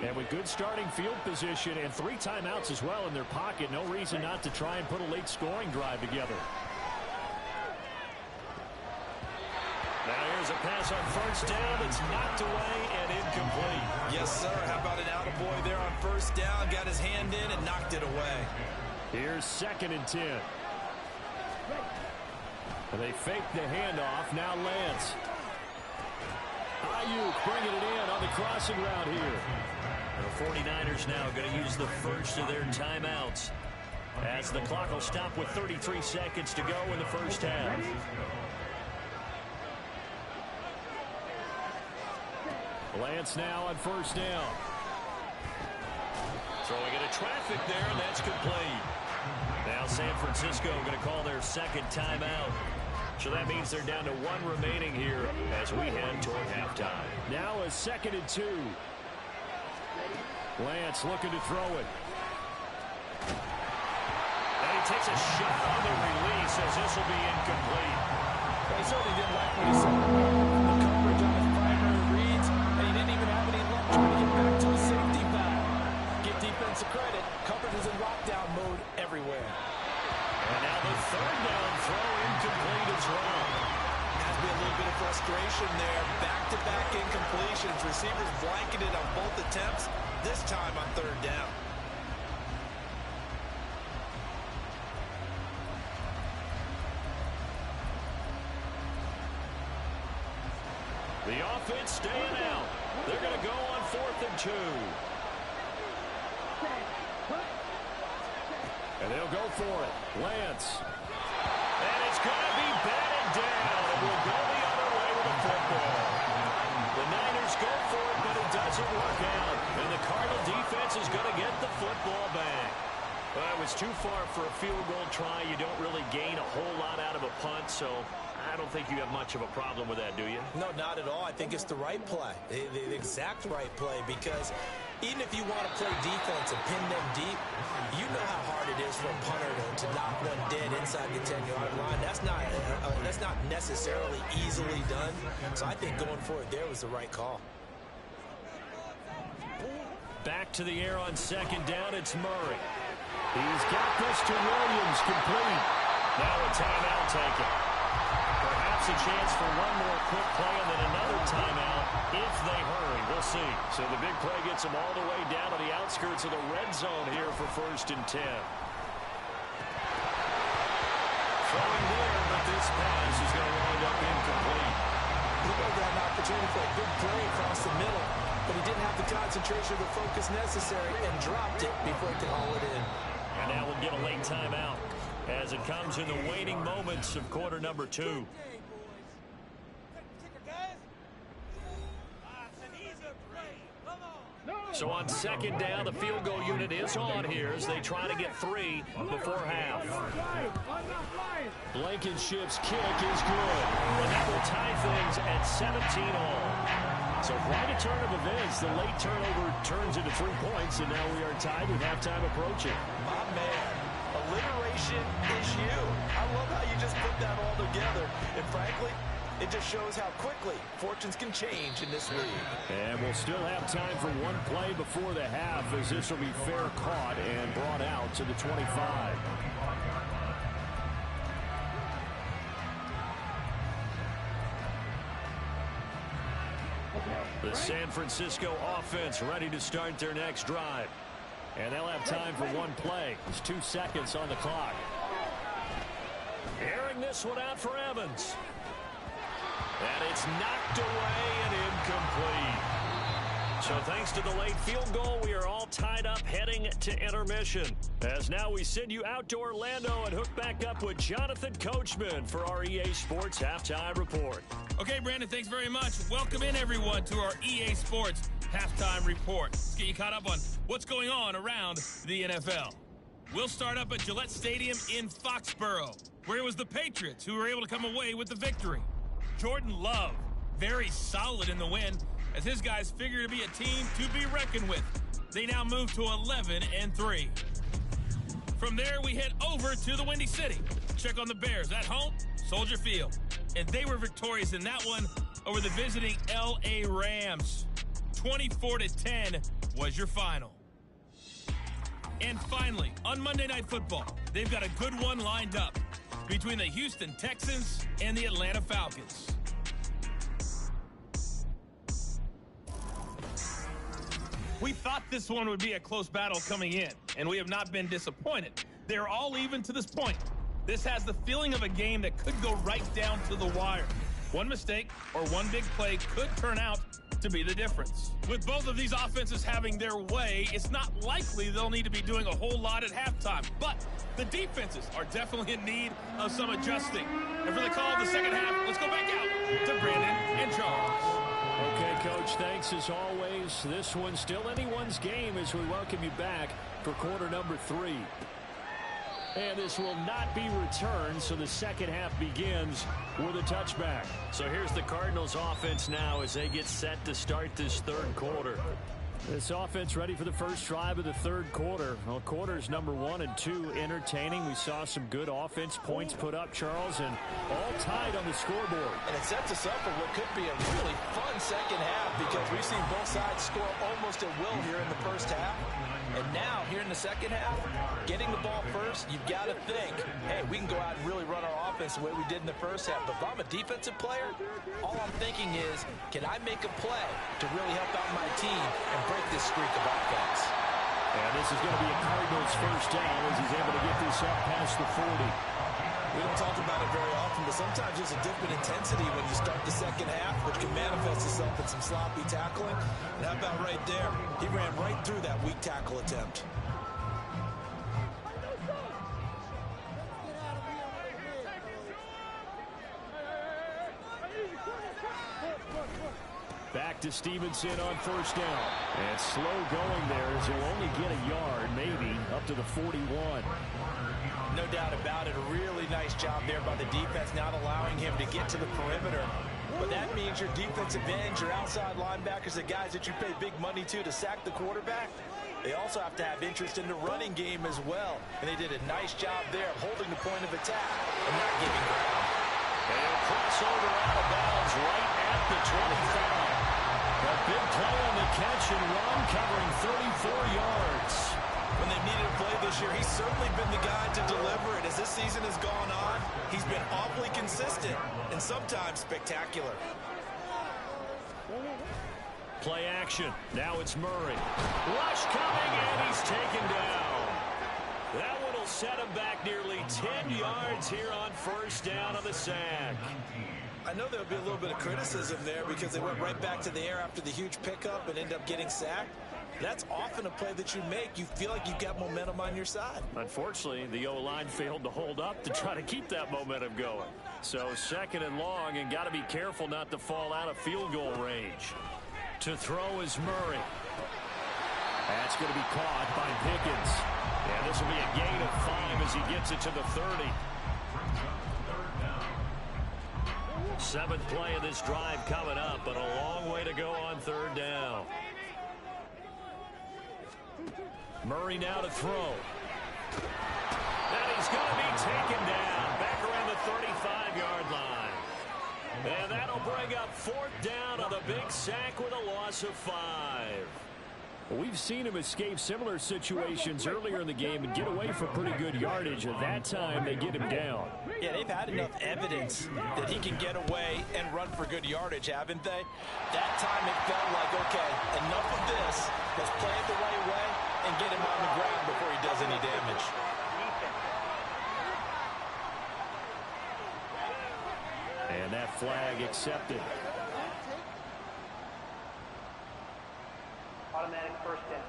And with good starting field position and 3 timeouts as well in their pocket, no reason not to try and put a late scoring drive together. Now here's a pass on 1st down that's knocked away and incomplete. Yes, sir. How about an attaboy there on 1st down? Got his hand in and knocked it away. Here's 2nd and 10. And they fake the handoff. Now Lance. Ayuk bringing it in on the crossing route here. The 49ers now going to use the first of their timeouts as the clock will stop with 33 seconds to go in the first half. Lance now on 1st down. Throwing into traffic there, and that's complete. Now San Francisco going to call their 2nd timeout. So that means they're down to 1 remaining here as we head toward halftime. Now a 2nd and 2. Lance looking to throw it. And he takes a shot on the release as this will be incomplete. He certainly didn't like what he saw from the coverage on his primary reads, and he didn't even have any luck trying to get back to his safety valve. Give defense credit. Coverage is in lockdown mode everywhere. And now the 3rd down throw incomplete as well. Has been a little bit of frustration there. Back-to-back incompletions. Receivers blanketed on both attempts, this time on 3rd down. The offense staying out. They're going to go on 4th and 2. And they'll go for it. Lance. And it's going to be batted down. And we'll go the other way with the football. The Niners go for it, but it doesn't work out. And the Cardinal defense is going to get the football back. Well, it was too far for a field goal try. You don't really gain a whole lot out of a punt, so I don't think you have much of a problem with that, do you? No, not at all. I think it's the right play, the exact right play, because even if you want to play defense and pin them deep, you know how hard it is for a punter to knock one dead inside the 10-yard line. That's not necessarily easily done. So I think going for it there was the right call. Back to the air on 2nd down. It's Murray. He's got this to Williams, complete. Now a timeout taken. Perhaps a chance for one more quick play and then another timeout if they hurry. We'll see. So the big play gets them all the way down to the outskirts of the red zone here for 1st and 10. Throwing there, but this pass is going to wind up incomplete. He got an opportunity for a big play across the middle, but he didn't have the concentration or the focus necessary and dropped it before he could haul it in. And now we'll get a late timeout as it comes in the waning moments of quarter number 2. So on 2nd down, the field goal unit is on here as they try to get 3 before half. Blankenship's kick is good. And that will tie things at 17 all. So quite a turn of events. The late turnover turns into 3 points, and now we are tied with halftime approaching. My man, alliteration is you. I love how you just put that all together. And frankly, it just shows how quickly fortunes can change in this league. And we'll still have time for one play before the half, as this will be fair caught and brought out to the 25. The San Francisco offense ready to start their next drive. And they'll have time for one play. There's 2 seconds on the clock. Airing this one out for Evans. And it's knocked away and incomplete. So thanks to the late field goal, we are all tied up heading to intermission. As now we send you out to Orlando and hook back up with Jonathan Coachman for our EA Sports Halftime Report. Okay, Brandon, thanks very much. Welcome in, everyone, to our EA Sports Halftime Report. Let's get you caught up on what's going on around the NFL. We'll start up at Gillette Stadium in Foxborough, where it was the Patriots who were able to come away with the victory. Jordan Love, very solid in the win, as his guys figure to be a team to be reckoned with. They now move to 11-3. From there, we head over to the Windy City. Check on the Bears at home, Soldier Field. And they were victorious in that one over the visiting L.A. Rams. 24-10 was your final. And finally, on Monday Night Football, they've got a good one lined up between the Houston Texans and the Atlanta Falcons. We thought this one would be a close battle coming in, and we have not been disappointed. They're all even to this point. This has the feeling of a game that could go right down to the wire. One mistake or one big play could turn out to be the difference. With both of these offenses having their way, it's not likely they'll need to be doing a whole lot at halftime. But the defenses are definitely in need of some adjusting. And for the call of the second half, let's go back out to Brandon and Charles. Okay, Coach, thanks as always. This one's still anyone's game as we welcome you back for quarter number 3. And this will not be returned, so the second half begins with a touchback. So here's the Cardinals offense now as they get set to start this third quarter. This offense ready for the first drive of the third quarter. Well, quarters number 1 and 2 entertaining. We saw some good offense points put up, Charles, and all tied on the scoreboard. And it sets us up for what could be a really fun second half because we've seen both sides score almost at will here in the first half. And now, here in the second half, getting the ball first, you've got to think, hey, we can go out and really run our offense the way we did in the first half. But if I'm a defensive player, all I'm thinking is, can I make a play to really help out my team and break this streak of offense? And this is going to be a Cardinals first down as he's able to get this up past the 40. We don't talk about it very often, but sometimes there's a dip in intensity when you start the second half, which can manifest itself in some sloppy tackling. And how about right there? He ran right through that weak tackle attempt. Back to Stevenson on first down. And slow going there as he'll only get a yard, maybe, up to the 41. No doubt about it. A really nice job there by the defense, not allowing him to get to the perimeter. But that means your defensive ends, your outside linebackers, the guys that you pay big money to sack the quarterback, they also have to have interest in the running game as well. And they did a nice job there of holding the point of attack and not giving ground. And crossover out of bounds right at the 25. A big play on the catch and run, covering 34 yards. When they've needed a play this year, he's certainly been the guy to deliver it. As this season has gone on, he's been awfully consistent and sometimes spectacular. Play action. Now it's Murray. Rush coming, and he's taken down. That one will set him back nearly 10 yards here on first down on the sack. I know there'll be a little bit of criticism there because they went right back to the air after the huge pickup and end up getting sacked. That's often a play that you make. You feel like you've got momentum on your side. Unfortunately, the O-line failed to hold up to try to keep that momentum going. So second and long, and got to be careful not to fall out of field goal range. To throw is Murray. That's going to be caught by Pickens. And this will be a gain of 5 as he gets it to the 30. Seventh play of this drive coming up, but a long way to go on third down. Murray now to throw. And he's going to be taken down back around the 35-yard line. And that'll bring up fourth down on the big sack with a loss of 5. We've seen him escape similar situations earlier in the game and get away for pretty good yardage. At that time, they get him down. Yeah, they've had enough evidence that he can get away and run for good yardage, haven't they? That time it felt like, okay, enough of this. Let's play it the right way and get him on the ground before he does any damage. And that flag accepted. Automatic first down.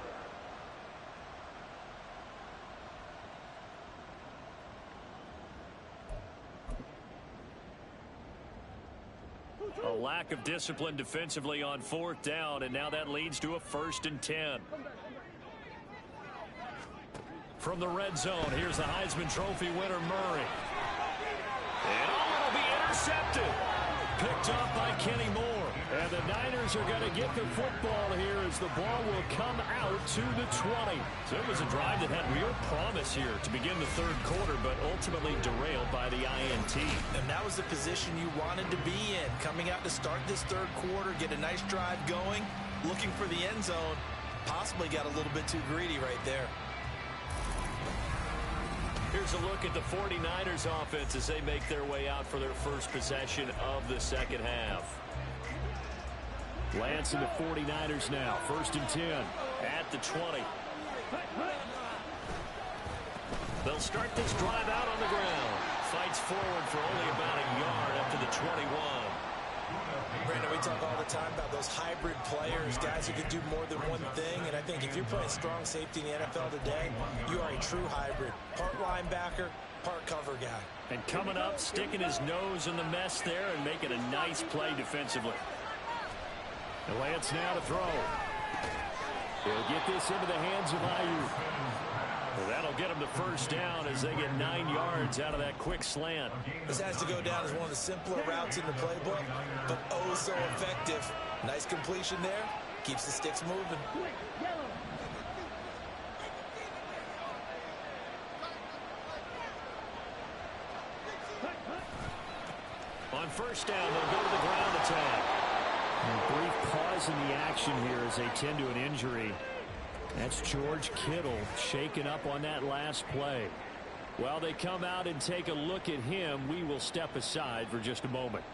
A lack of discipline defensively on fourth down, and now that leads to a 1st and 10. From the red zone, here's the Heisman Trophy winner, Murray. And it'll be intercepted. Picked up by Kenny Moore. And the Niners are going to get the football here as the ball will come out to the 20. So it was a drive that had real promise here to begin the third quarter, but ultimately derailed by the INT. And that was the position you wanted to be in. Coming out to start this third quarter, get a nice drive going, looking for the end zone. Possibly got a little bit too greedy right there. Here's a look at the 49ers offense as they make their way out for their first possession of the second half. Lance and the 49ers now. 1st and 10. At the 20. They'll start this drive out on the ground. Fights forward for only about a yard up to the 21. Brandon, we talk all the time about those hybrid players, guys who can do more than one thing. And I think if you're playing strong safety in the NFL today, you are a true hybrid. Part linebacker, part cover guy. And coming up, sticking his nose in the mess there and making a nice play defensively. And Lance now to throw. He'll get this into the hands of Ayuk. Well, that'll get him the first down as they get 9 yards out of that quick slant. This has to go down as one of the simpler routes in the playbook, but oh so effective. Nice completion there. Keeps the sticks moving. On first down, they'll go to the ground attack. A brief pause in the action here as they tend to an injury. That's George Kittle shaken up on that last play. While they come out and take a look at him, we will step aside for just a moment.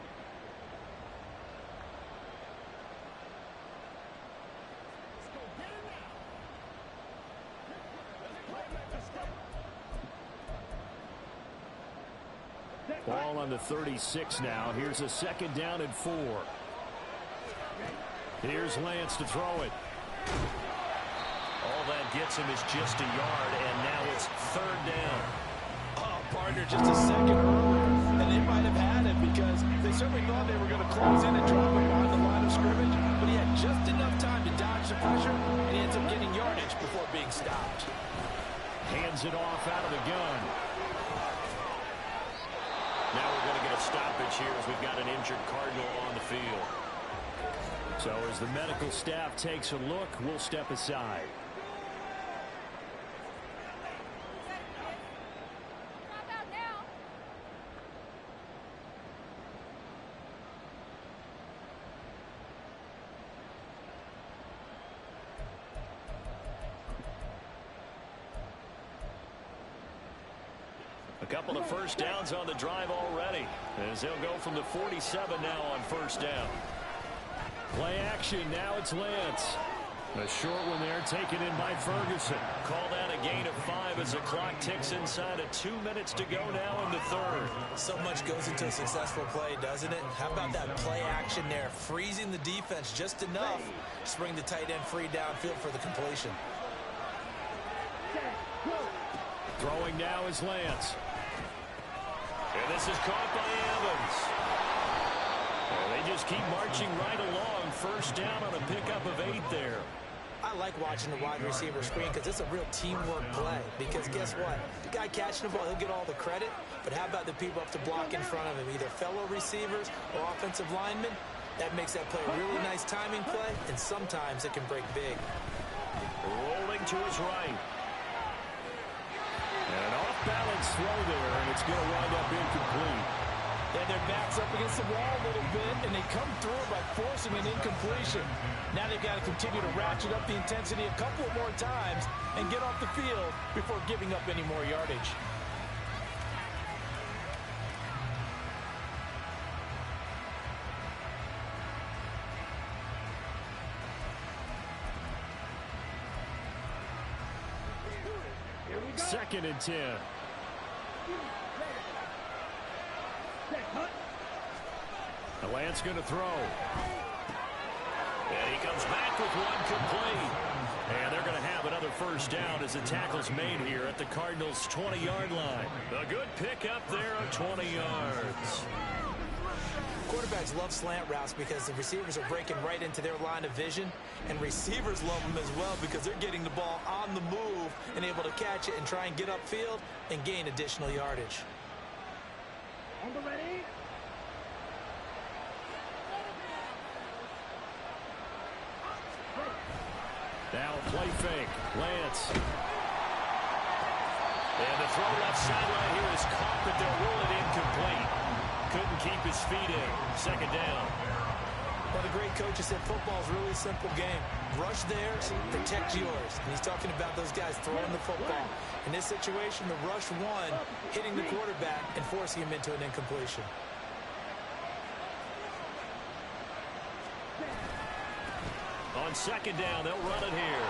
Ball on the 36 now. Here's a 2nd down and 4. Here's Lance to throw it. All that gets him is just a yard, and now it's 3rd down. Oh, partner, just a second earlier, and they might have had it because they certainly thought they were going to close in and drop him behind the line of scrimmage, but he had just enough time to dodge the pressure, and he ends up getting yardage before being stopped. Hands it off out of the gun. Now we're going to get a stoppage here as we've got an injured Cardinal on the field. So as the medical staff takes a look, we'll step aside. A couple of first downs on the drive already, as they'll go from the 47 now on 1st down. Play action. Now it's Lance. A short one there taken in by Ferguson. Call that a gain of 5 as the clock ticks inside of 2 minutes to go now in the 3rd. So much goes into a successful play, doesn't it? How about that play action there? Freezing the defense just enough to bring the tight end free downfield for the completion. Throwing now is Lance. And this is caught by Evans. Well, they just keep marching right along. 1st down on a pickup of 8 there. I like watching the wide receiver screen because it's a real teamwork play. Because guess what? The guy catching the ball, he'll get all the credit. But how about the people up to block in front of him? Either fellow receivers or offensive linemen. That makes that play a really nice timing play. And sometimes it can break big. Rolling to his right. An off-balance throw there, and it's going to wind up incomplete. And their backs up against the wall a little bit, and they come through by forcing an incompletion. Now they've got to continue to ratchet up the intensity a couple of more times and get off the field before giving up any more yardage. Second and 10. Lance going to throw. And he comes back with one complete. And they're going to have another 1st down as the tackle's made here at the Cardinals' 20-yard line. A good pickup there of 20 yards. Quarterbacks love slant routes because the receivers are breaking right into their line of vision, and receivers love them as well because they're getting the ball on the move and able to catch it and try and get upfield and gain additional yardage. Now play fake. Lance. And the throw left sideline here is caught, but they'll rule it incomplete. Couldn't keep his feet in. 2nd down. Well, the great coach has said football's a really simple game. Rush theirs, protect yours. And he's talking about those guys throwing the football. In this situation, the rush one, hitting the quarterback and forcing him into an incompletion. On 2nd down, they'll run it here.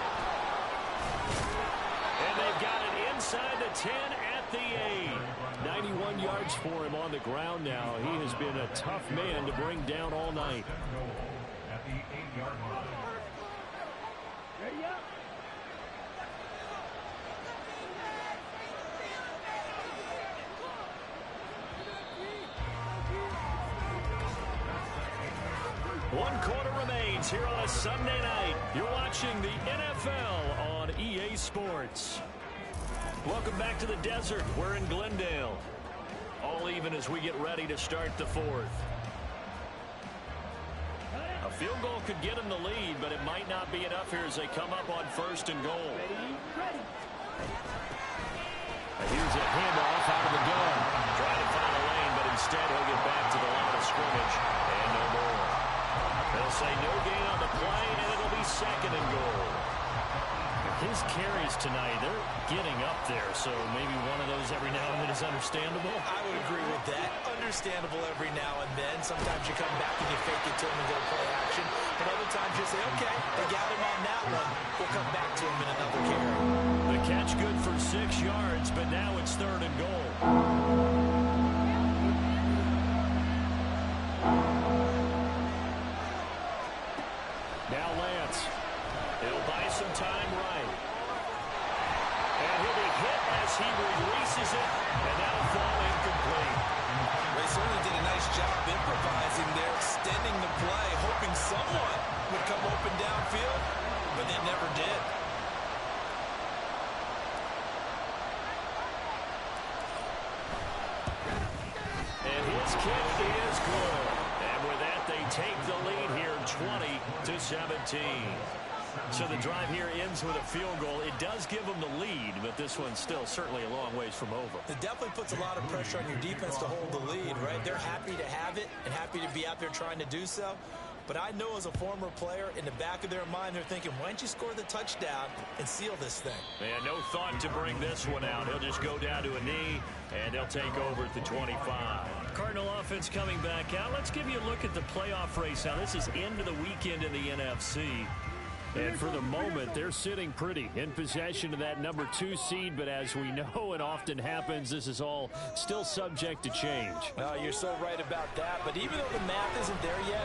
And they've got it inside the 10 at the 8. 91 yards for him on the ground now. He has been a tough man to bring down all night. At the 8-yard line. Ready up. One quarter remains here on a Sunday night. You're watching the NFL on EA Sports. Welcome back to the desert. We're in Glendale. All even as we get ready to start the 4th. A field goal could get them the lead, but it might not be enough here as they come up on 1st and goal. Here's a handoff out of the gun. Trying to find a lane, but instead he'll get back to the line of scrimmage. And no more. They'll say no gain on the play, and it'll be 2nd and goal. His carries tonight, they're getting up there, so maybe one of those every now and then is understandable. I would agree with that. Understandable every now and then. Sometimes you come back and you fake it to him and go play action. But other times you say, okay, they got him on that one. We'll come back to him in another carry. The catch good for 6 yards, but now it's 3rd and goal. Now Lance. He'll buy some time right. And he'll be hit as he releases it, and that'll fall incomplete. They certainly did a nice job improvising there, extending the play, hoping someone would come open downfield, but they never did. And his kick is good. And with that, they take the lead here, 20-17. So the drive here ends with a field goal. It does give them the lead, but this one's still certainly a long ways from over. It definitely puts a lot of pressure on your defense to hold the lead, right? They're happy to have it and happy to be out there trying to do so. But I know as a former player, in the back of their mind, they're thinking, why don't you score the touchdown and seal this thing? Man, no thought to bring this one out. He'll just go down to a knee, and they'll take over at the 25. Cardinal offense coming back out. Let's give you a look at the playoff race. Now, this is end of the weekend in the NFC. And for the moment, they're sitting pretty in possession of that number 2 seed. But as we know, it often happens, this is all still subject to change. Well, you're so right about that. But even though the math isn't there yet,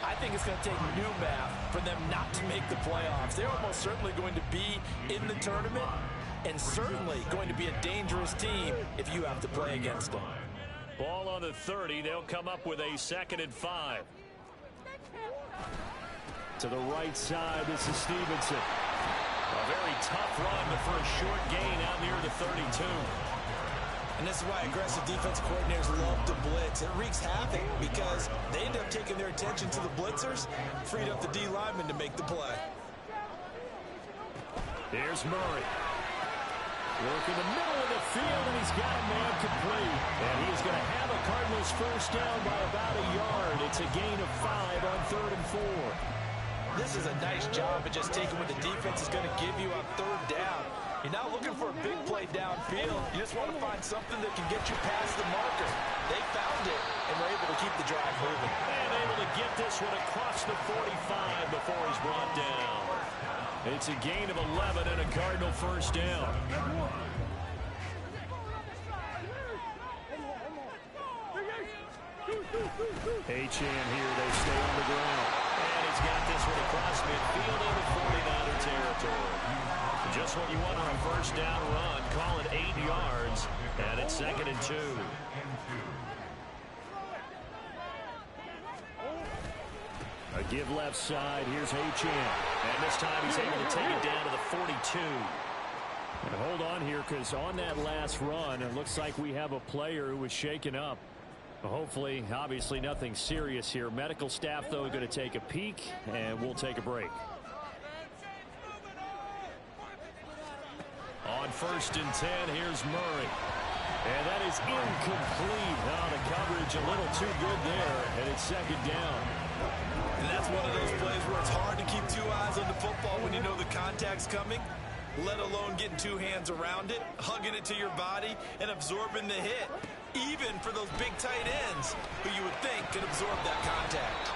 I think it's going to take new math for them not to make the playoffs. They're almost certainly going to be in the tournament and certainly going to be a dangerous team if you have to play against them. Ball on the 30. They'll come up with a 2nd and 5. To the right side, this is Stevenson. A very tough run, but for a short gain out near the 32. And this is why aggressive defensive coordinators love to blitz. It wreaks havoc because they end up taking their attention to the blitzers, freed up the D lineman to make the play. Here's Murray. Work in the middle of the field, and he's got a man complete. And he's going to have a Cardinals first down by about a yard. It's a gain of 5 on 3rd and 4. This is a nice job of just taking what the defense is going to give you on 3rd down. You're not looking for a big play downfield. You just want to find something that can get you past the marker. They found it and were able to keep the drive moving. And able to get this one across the 45 before he's brought down. It's a gain of 11 and a Cardinal first down. Achane here, they stay on the ground. And he's got this one across midfield into 49er territory. Just what you want on a first down run. Call it 8 yards, and it's 2nd and 2. A give left side. Here's Achane. And this time he's able to take it down to the 42. And hold on here, because on that last run, it looks like we have a player who was shaken up. Hopefully, obviously nothing serious here. Medical staff, though, are going to take a peek, and we'll take a break. On 1st and 10, here's Murray. And that is incomplete. Oh, the coverage a little too good there, and it's 2nd down. And that's one of those plays where it's hard to keep 2 eyes on the football when you know the contact's coming, let alone getting 2 hands around it, hugging it to your body, and absorbing the hit. Even for those big tight ends who you would think could absorb that contact.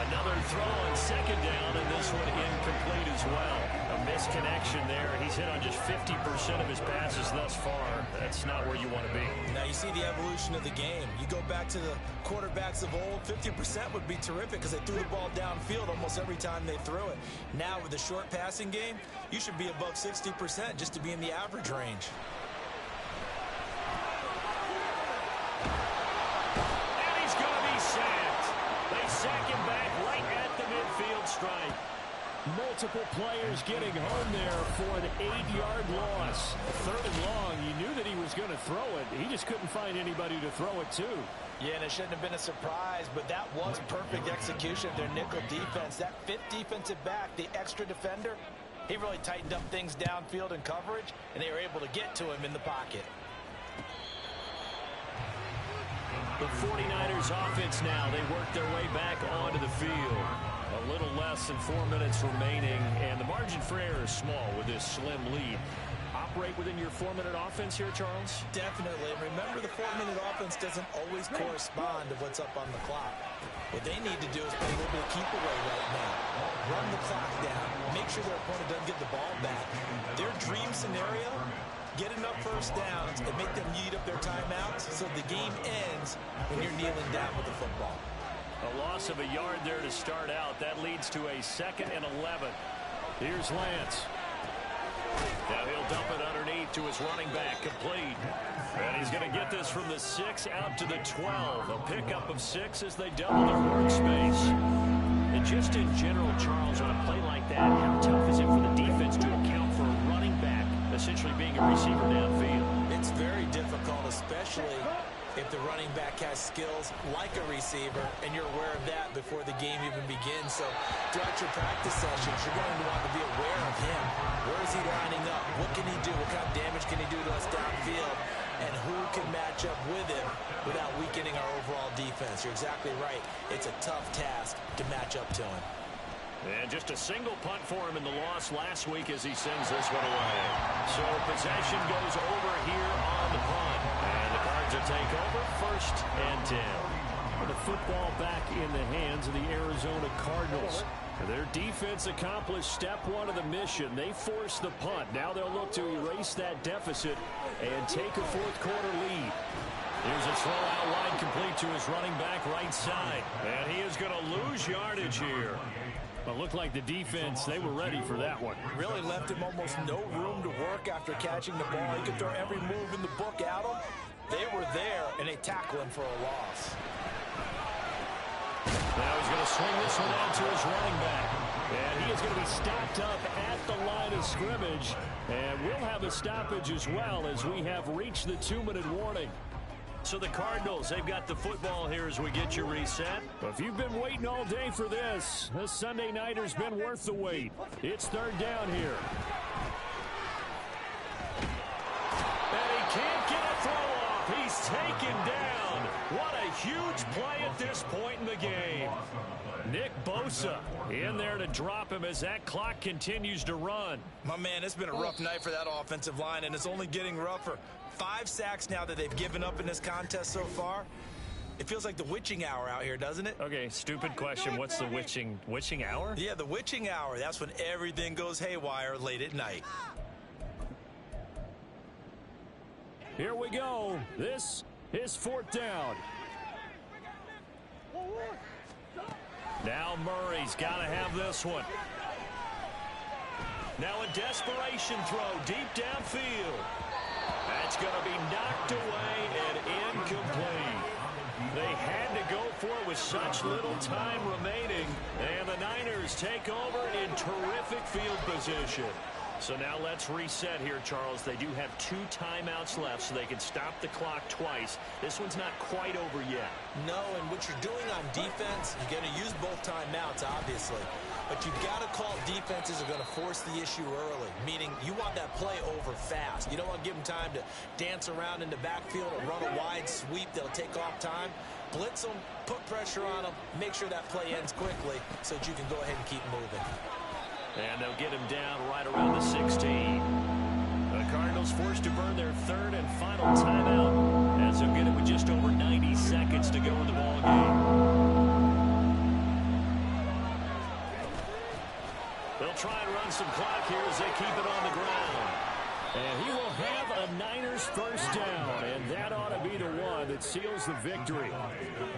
Another throw on 2nd down, and this one incomplete as well. A misconnection there. He's hit on just 50% of his passes thus far. That's not where you want to be. Now you see the evolution of the game. You go back to the quarterbacks of old, 50% would be terrific because they threw the ball downfield almost every time they threw it. Now with the short passing game, you should be above 60% just to be in the average range. Sack him back right at the midfield stripe. Multiple players getting home there for an 8-yard loss. 3rd and long, you knew that he was going to throw it. He just couldn't find anybody to throw it to. Yeah, and it shouldn't have been a surprise, but that was perfect execution of their nickel defense. That 5th defensive back, the extra defender, he really tightened up things downfield in coverage, and they were able to get to him in the pocket. The 49ers offense now, they work their way back onto the field. A little less than 4 minutes remaining, and the margin for error is small with this slim lead. Operate within your 4-minute offense here, Charles? Definitely. And remember, the 4-minute offense doesn't always correspond to what's up on the clock. What they need to do is play a little bit of keep away right now. Run the clock down. Make sure their opponent doesn't get the ball back. Their dream scenario, get enough first downs and make them eat up their timeouts so the game ends when you're kneeling down with the football. A loss of a yard there to start out. That leads to a 2nd and 11. Here's Lance. Now he'll dump it underneath to his running back, complete. And he's going to get this from the 6 out to the 12. A pickup of 6 as they double their workspace. And just in general, Charles, on a play like that, how tough is it for the defense to account for a running back essentially being a receiver downfield? It's very difficult, especially if the running back has skills like a receiver, and you're aware of that before the game even begins. So throughout your practice sessions, you're going to want to be aware of him. Where is he lining up? What can he do? What kind of damage can he do to us downfield? And who can match up with him without weakening our overall defense? You're exactly right. It's a tough task to match up to him. And just a single punt for him in the loss last week as he sends this one away. So possession goes over here on the punt. And the Cards will take over, 1st and 10. The football back in the hands of the Arizona Cardinals. Their defense accomplished step 1 of the mission. They forced the punt. Now they'll look to erase that deficit and take a 4th quarter lead. Here's a throw out wide complete to his running back right side. And he is going to lose yardage here. It looked like the defense, they were ready for that one. Really left him almost no room to work after catching the ball. He could throw every move in the book at him. They were there, and they tackle him for a loss. Now he's going to swing this one out to his running back. And he is going to be stopped up at the line of scrimmage. And we'll have a stoppage as well as we have reached the 2-minute warning. So the Cardinals, they've got the football here as we get you reset. If you've been waiting all day for this Sunday nighter's been worth the wait. It's 3rd down here. And he can't get a throw off. He's taken down. What a huge play at this point in the game. Nick Bosa in there to drop him as that clock continues to run. My man, it's been a rough night for that offensive line, and it's only getting rougher. 5 sacks now that they've given up in this contest so far. It feels like the witching hour out here, doesn't it? Okay, stupid question. What's the witching hour? Yeah, the witching hour. That's when everything goes haywire late at night. Here we go. This is 4th down. Now Murray's got to have this one. Now a desperation throw deep downfield. That's going to be knocked away and incomplete. They had to go for it with such little time remaining. And the Niners take over in terrific field position. So now let's reset here, Charles. They do have 2 timeouts left, so they can stop the clock twice. This one's not quite over yet. No, and what you're doing on defense, you're going to use both timeouts, obviously. But you've got to call defenses are going to force the issue early, meaning you want that play over fast. You don't want to give them time to dance around in the backfield or run a wide sweep that'll take off time. Blitz them, put pressure on them, make sure that play ends quickly so that you can go ahead and keep moving. And they'll get him down right around the 16. The Cardinals forced to burn their 3rd and final timeout as they'll get it with just over 90 seconds to go in the ball game. They'll try and run some clock here as they keep it on the ground. And he will have a Niners 1st down, and that ought to be the one that seals the victory.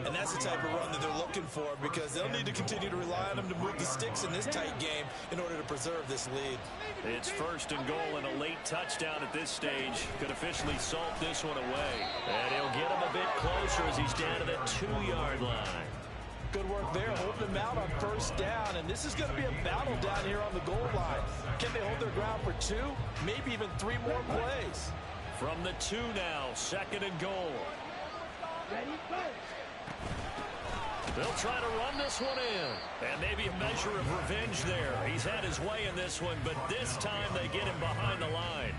And that's the type of run that they're looking for, because they'll need to continue to rely on them to move the sticks in this tight game in order to preserve this lead. It's 1st and goal, and a late touchdown at this stage could officially salt this one away. And he'll get him a bit closer as he's down to the 2-yard line. Good work there, holding them out on 1st down, and this is going to be a battle down here on the goal line. Can they hold their ground for 2, maybe even 3 more plays? From the 2 now, 2nd and goal. They'll try to run this one in, and maybe a measure of revenge there. He's had his way in this one, but this time they get him behind the line.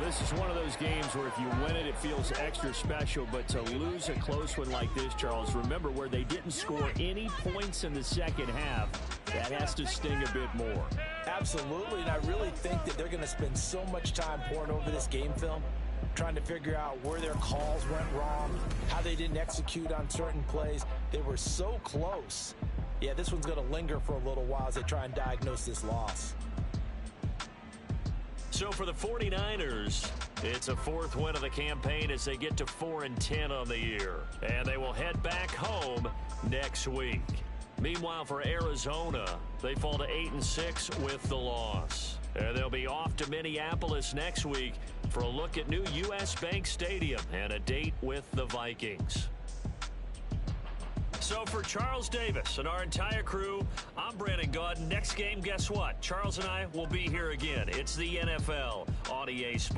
This is one of those games where if you win it, it feels extra special. But to lose a close one like this, Charles, remember where they didn't score any points in the 2nd half, that has to sting a bit more. Absolutely, and I really think that they're going to spend so much time poring over this game film, trying to figure out where their calls went wrong, how they didn't execute on certain plays. They were so close. Yeah, this one's going to linger for a little while as they try and diagnose this loss. So for the 49ers, it's a fourth win of the campaign as they get to 4-10 on the year. And they will head back home next week. Meanwhile, for Arizona, they fall to 8-6 with the loss. And they'll be off to Minneapolis next week for a look at new U.S. Bank Stadium and a date with the Vikings. So for Charles Davis and our entire crew, I'm Brandon Gaudin. Next game, guess what? Charles and I will be here again. It's the NFL on EA Sports.